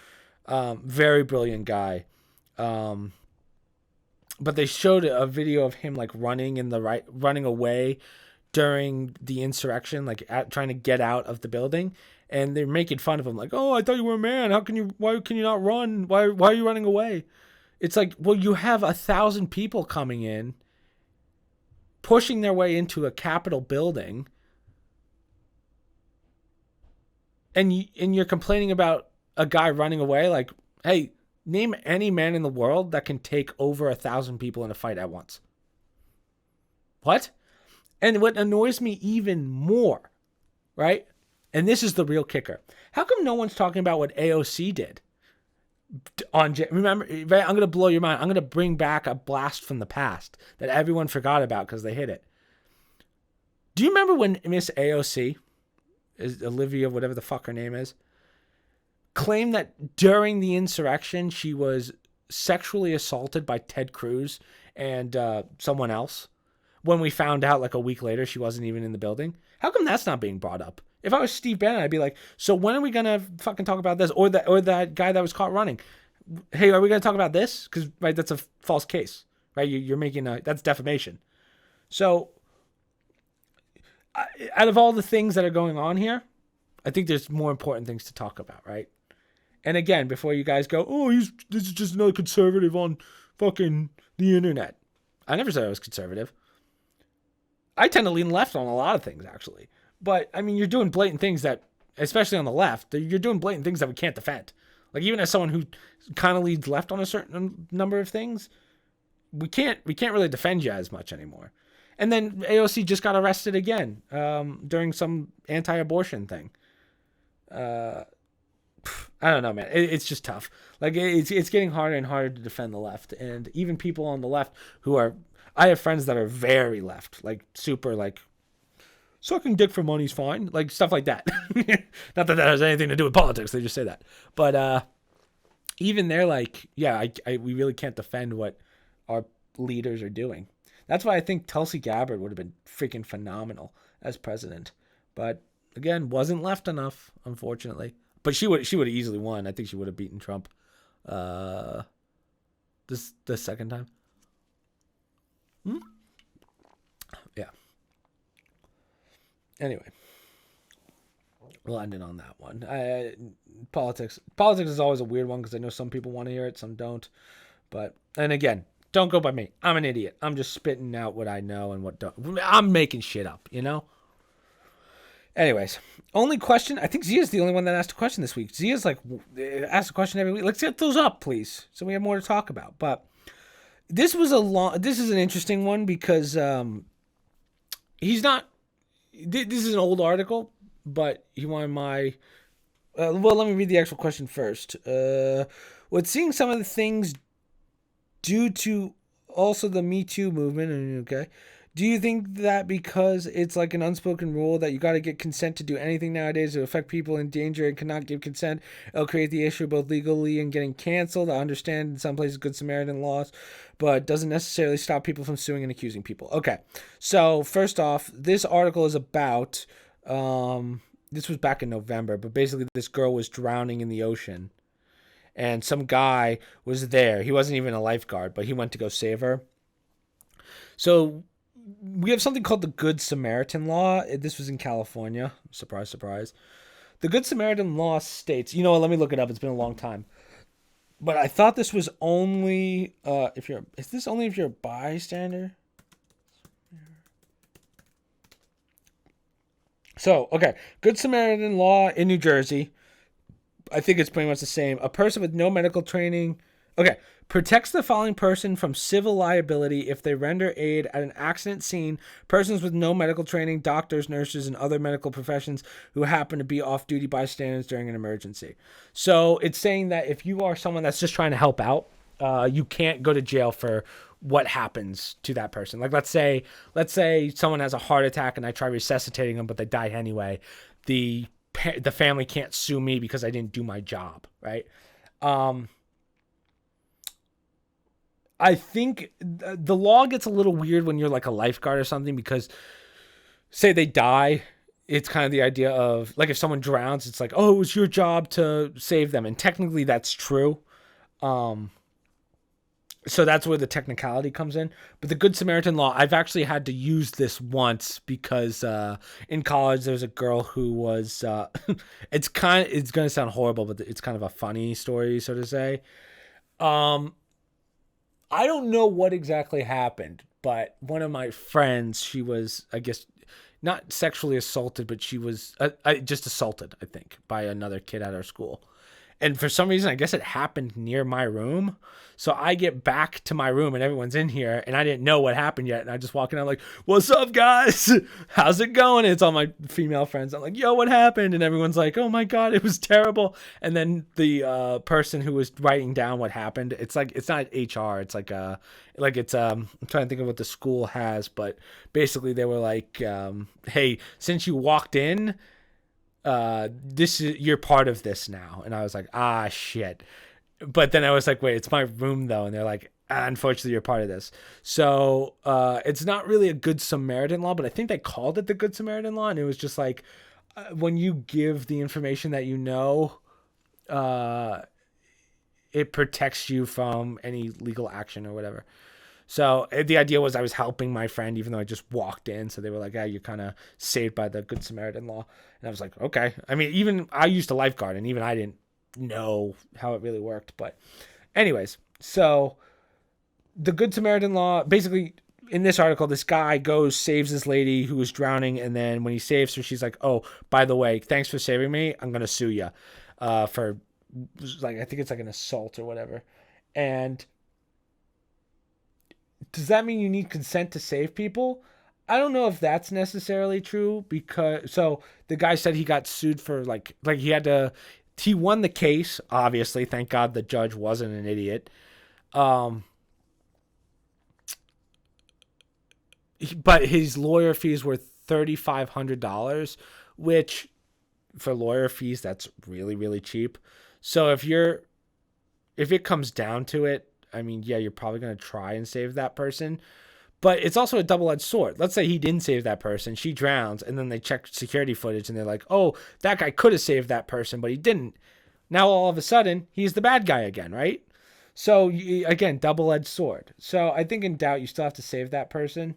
very brilliant guy. But they showed a video of him like running away during the insurrection, like trying to get out of the building. And they're making fun of him, like, "Oh, I thought you were a man. Why can you not run? Why are you running away?" It's like, well, you have 1,000 people coming in, pushing their way into a Capitol building, and you're complaining about a guy running away. Like, hey, name any man in the world that can take over 1,000 people in a fight at once. What? And what annoys me even more, right? And this is the real kicker. How come no one's talking about what AOC did? Remember, I'm going to blow your mind. I'm going to bring back a blast from the past that everyone forgot about because they hit it. Do you remember when Miss AOC, is Olivia, whatever the fuck her name is, claimed that during the insurrection she was sexually assaulted by Ted Cruz and someone else? When we found out like a week later she wasn't even in the building. How come that's not being brought up? If I was Steve Bannon, I'd be like, so when are we going to fucking talk about this? Or that guy that was caught running. Hey, are we going to talk about this? Because, right, that's a false case, right? You're making that's defamation. So, out of all the things that are going on here, I think there's more important things to talk about, right? And again, before you guys go, oh, this is just another conservative on fucking the internet. I never said I was conservative. I tend to lean left on a lot of things, actually. But, I mean, you're doing blatant things that, especially on the left, you're doing blatant things that we can't defend. Like, even as someone who kind of leads left on a certain number of things, we can't really defend you as much anymore. And then AOC just got arrested again during some anti-abortion thing. I don't know, man. It's just tough. Like, it's getting harder and harder to defend the left. And even people on the left who are... I have friends that are very left. Like, super, like... sucking dick for money's fine. Like, stuff like that. Not that has anything to do with politics. They just say that. But even they're like, yeah, we really can't defend what our leaders are doing. That's why I think Tulsi Gabbard would have been freaking phenomenal as president. But, again, wasn't left enough, unfortunately. But she would have easily won. I think she would have beaten Trump this second time. Yeah. Anyway, we'll end it on that one. Politics is always a weird one because I know some people want to hear it, some don't. But, and again, don't go by me. I'm an idiot. I'm just spitting out what I know and what don't. I'm making shit up, you know? Anyways, only question. I think Zia's the only one that asked a question this week. Zia's like, asked a question every week. Let's get those up, please, so we have more to talk about. But this is an interesting one because he's not. This is an old article, but he wanted my... well, let me read the actual question first. With seeing some of the things due to also the Me Too movement, okay, do you think that because it's like an unspoken rule that you got to get consent to do anything nowadays to affect people in danger and cannot give consent, it'll create the issue both legally and getting canceled? I understand in some places Good Samaritan laws, but doesn't necessarily stop people from suing and accusing people. Okay, so first off, this article is about, this was back in November, but basically this girl was drowning in the ocean, and some guy was there. He wasn't even a lifeguard, but he went to go save her. So we have something called the Good Samaritan Law. This was in California. Surprise, surprise. The Good Samaritan Law states, you know what, let me look it up. It's been a long time. But I thought this was only if you're a bystander? So, okay. Good Samaritan Law in New Jersey. I think it's pretty much the same. A person with no medical training. Okay. Protects the following person from civil liability if they render aid at an accident scene. Persons with no medical training, doctors, nurses, and other medical professions who happen to be off-duty bystanders during an emergency. So it's saying that if you are someone that's just trying to help out, you can't go to jail for what happens to that person. Like let's say someone has a heart attack and I try resuscitating them, but they die anyway. The family can't sue me because I didn't do my job, right? I think the law gets a little weird when you're like a lifeguard or something, because say they die, it's kind of the idea of like if someone drowns, it's like, oh, it was your job to save them. And technically that's true. Um, so that's where the technicality comes in. But the Good Samaritan law, I've actually had to use this once because in college there was a girl who was it's going to sound horrible, but it's kind of a funny story, so to say. Um, I don't know what exactly happened, but one of my friends, she was, I guess, not sexually assaulted, but she was just assaulted, I think, by another kid at our school. And for some reason, I guess it happened near my room. So I get back to my room and everyone's in here and I didn't know what happened yet. And I just walk in, I'm like, what's up, guys? How's it going? And it's all my female friends. I'm like, yo, what happened? And everyone's like, oh my God, it was terrible. And then the person who was writing down what happened, it's like, it's not HR. It's like, I'm trying to think of what the school has, but basically they were like, hey, since you walked in, this is, you're part of this now. And I was like, ah, shit. But then I was like, wait, it's my room though. And they're like, unfortunately, you're part of this. So it's not really a Good Samaritan law, but I think they called it the Good Samaritan law. And it was just like, when you give the information that you know, it protects you from any legal action or whatever. So the idea was I was helping my friend, even though I just walked in. So they were like, yeah, you're kind of saved by the Good Samaritan law. And I was like, okay. I mean, even I used to lifeguard and even I didn't know how it really worked. But anyways, so the Good Samaritan law, basically in this article, this guy goes, saves this lady who was drowning. And then when he saves her, she's like, oh, by the way, thanks for saving me. I'm going to sue you for like, I think it's like an assault or whatever. And does that mean you need consent to save people? I don't know if that's necessarily true, because so the guy said he got sued for like he won the case, obviously. Thank God the judge wasn't an idiot. But his lawyer fees were $3,500, which for lawyer fees, that's really, really cheap. So if it comes down to it, I mean, yeah, you're probably going to try and save that person. But it's also a double-edged sword. Let's say he didn't save that person. She drowns, and then they check security footage, and they're like, oh, that guy could have saved that person, but he didn't. Now, all of a sudden, he's the bad guy again, right? So, again, double-edged sword. So I think in doubt, you still have to save that person.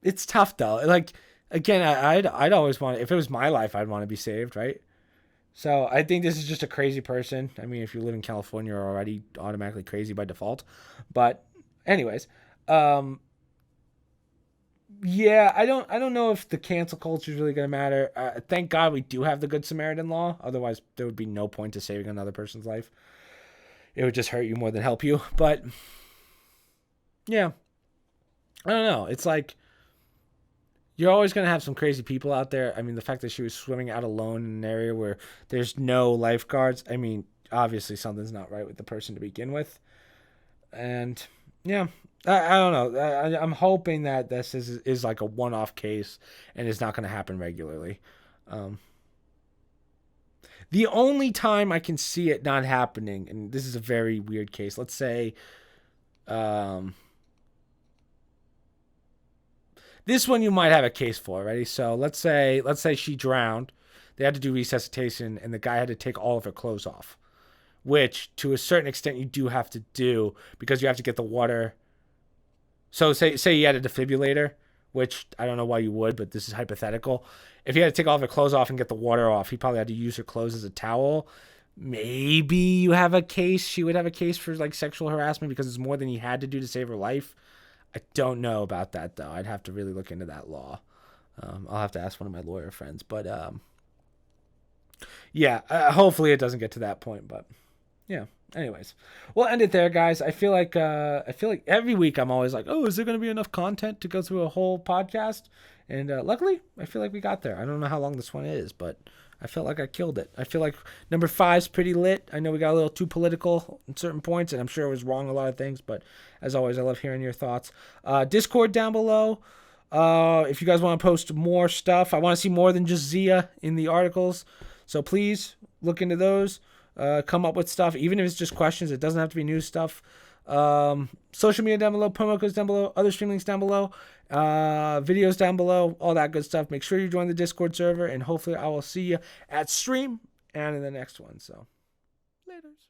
It's tough, though. Like, again, I'd always want to, if it was my life, I'd want to be saved, right? So I think this is just a crazy person. I mean, if you live in California, you're already automatically crazy by default. But anyways, yeah, I don't know if the cancel culture is really going to matter. Thank God we do have the Good Samaritan law. Otherwise, there would be no point to saving another person's life. It would just hurt you more than help you. But yeah, I don't know. It's like, you're always going to have some crazy people out there. I mean, the fact that she was swimming out alone in an area where there's no lifeguards. I mean, obviously something's not right with the person to begin with. And yeah, I don't know. I'm hoping that this is like a one-off case and is not going to happen regularly. The only time I can see it not happening, and this is a very weird case. Let's say, this one you might have a case for, ready? So let's say she drowned. They had to do resuscitation, and the guy had to take all of her clothes off, which to a certain extent you do have to do because you have to get the water. So say you had a defibrillator, which I don't know why you would, but this is hypothetical. If he had to take all of her clothes off and get the water off, he probably had to use her clothes as a towel. Maybe you have a case. She would have a case for like sexual harassment because it's more than he had to do to save her life. I don't know about that, though. I'd have to really look into that law. I'll have to ask one of my lawyer friends. But, yeah, hopefully it doesn't get to that point. But, yeah, anyways. We'll end it there, guys. I feel like every week I'm always like, oh, is there going to be enough content to go through a whole podcast? And luckily, I feel like we got there. I don't know how long this one is, but I felt like I killed it. I feel like number 5's pretty lit. I know we got a little too political in certain points, and I'm sure I was wrong a lot of things, but as always, I love hearing your thoughts. Discord down below. If you guys want to post more stuff, I want to see more than just Zia in the articles, so please look into those. come up with stuff, even if it's just questions. It doesn't have to be new stuff. Social media down below, promo codes down below, other stream links down below, videos down below, all that good stuff. Make sure you join the Discord server, and hopefully I will see you at stream and in the next one. So, laters.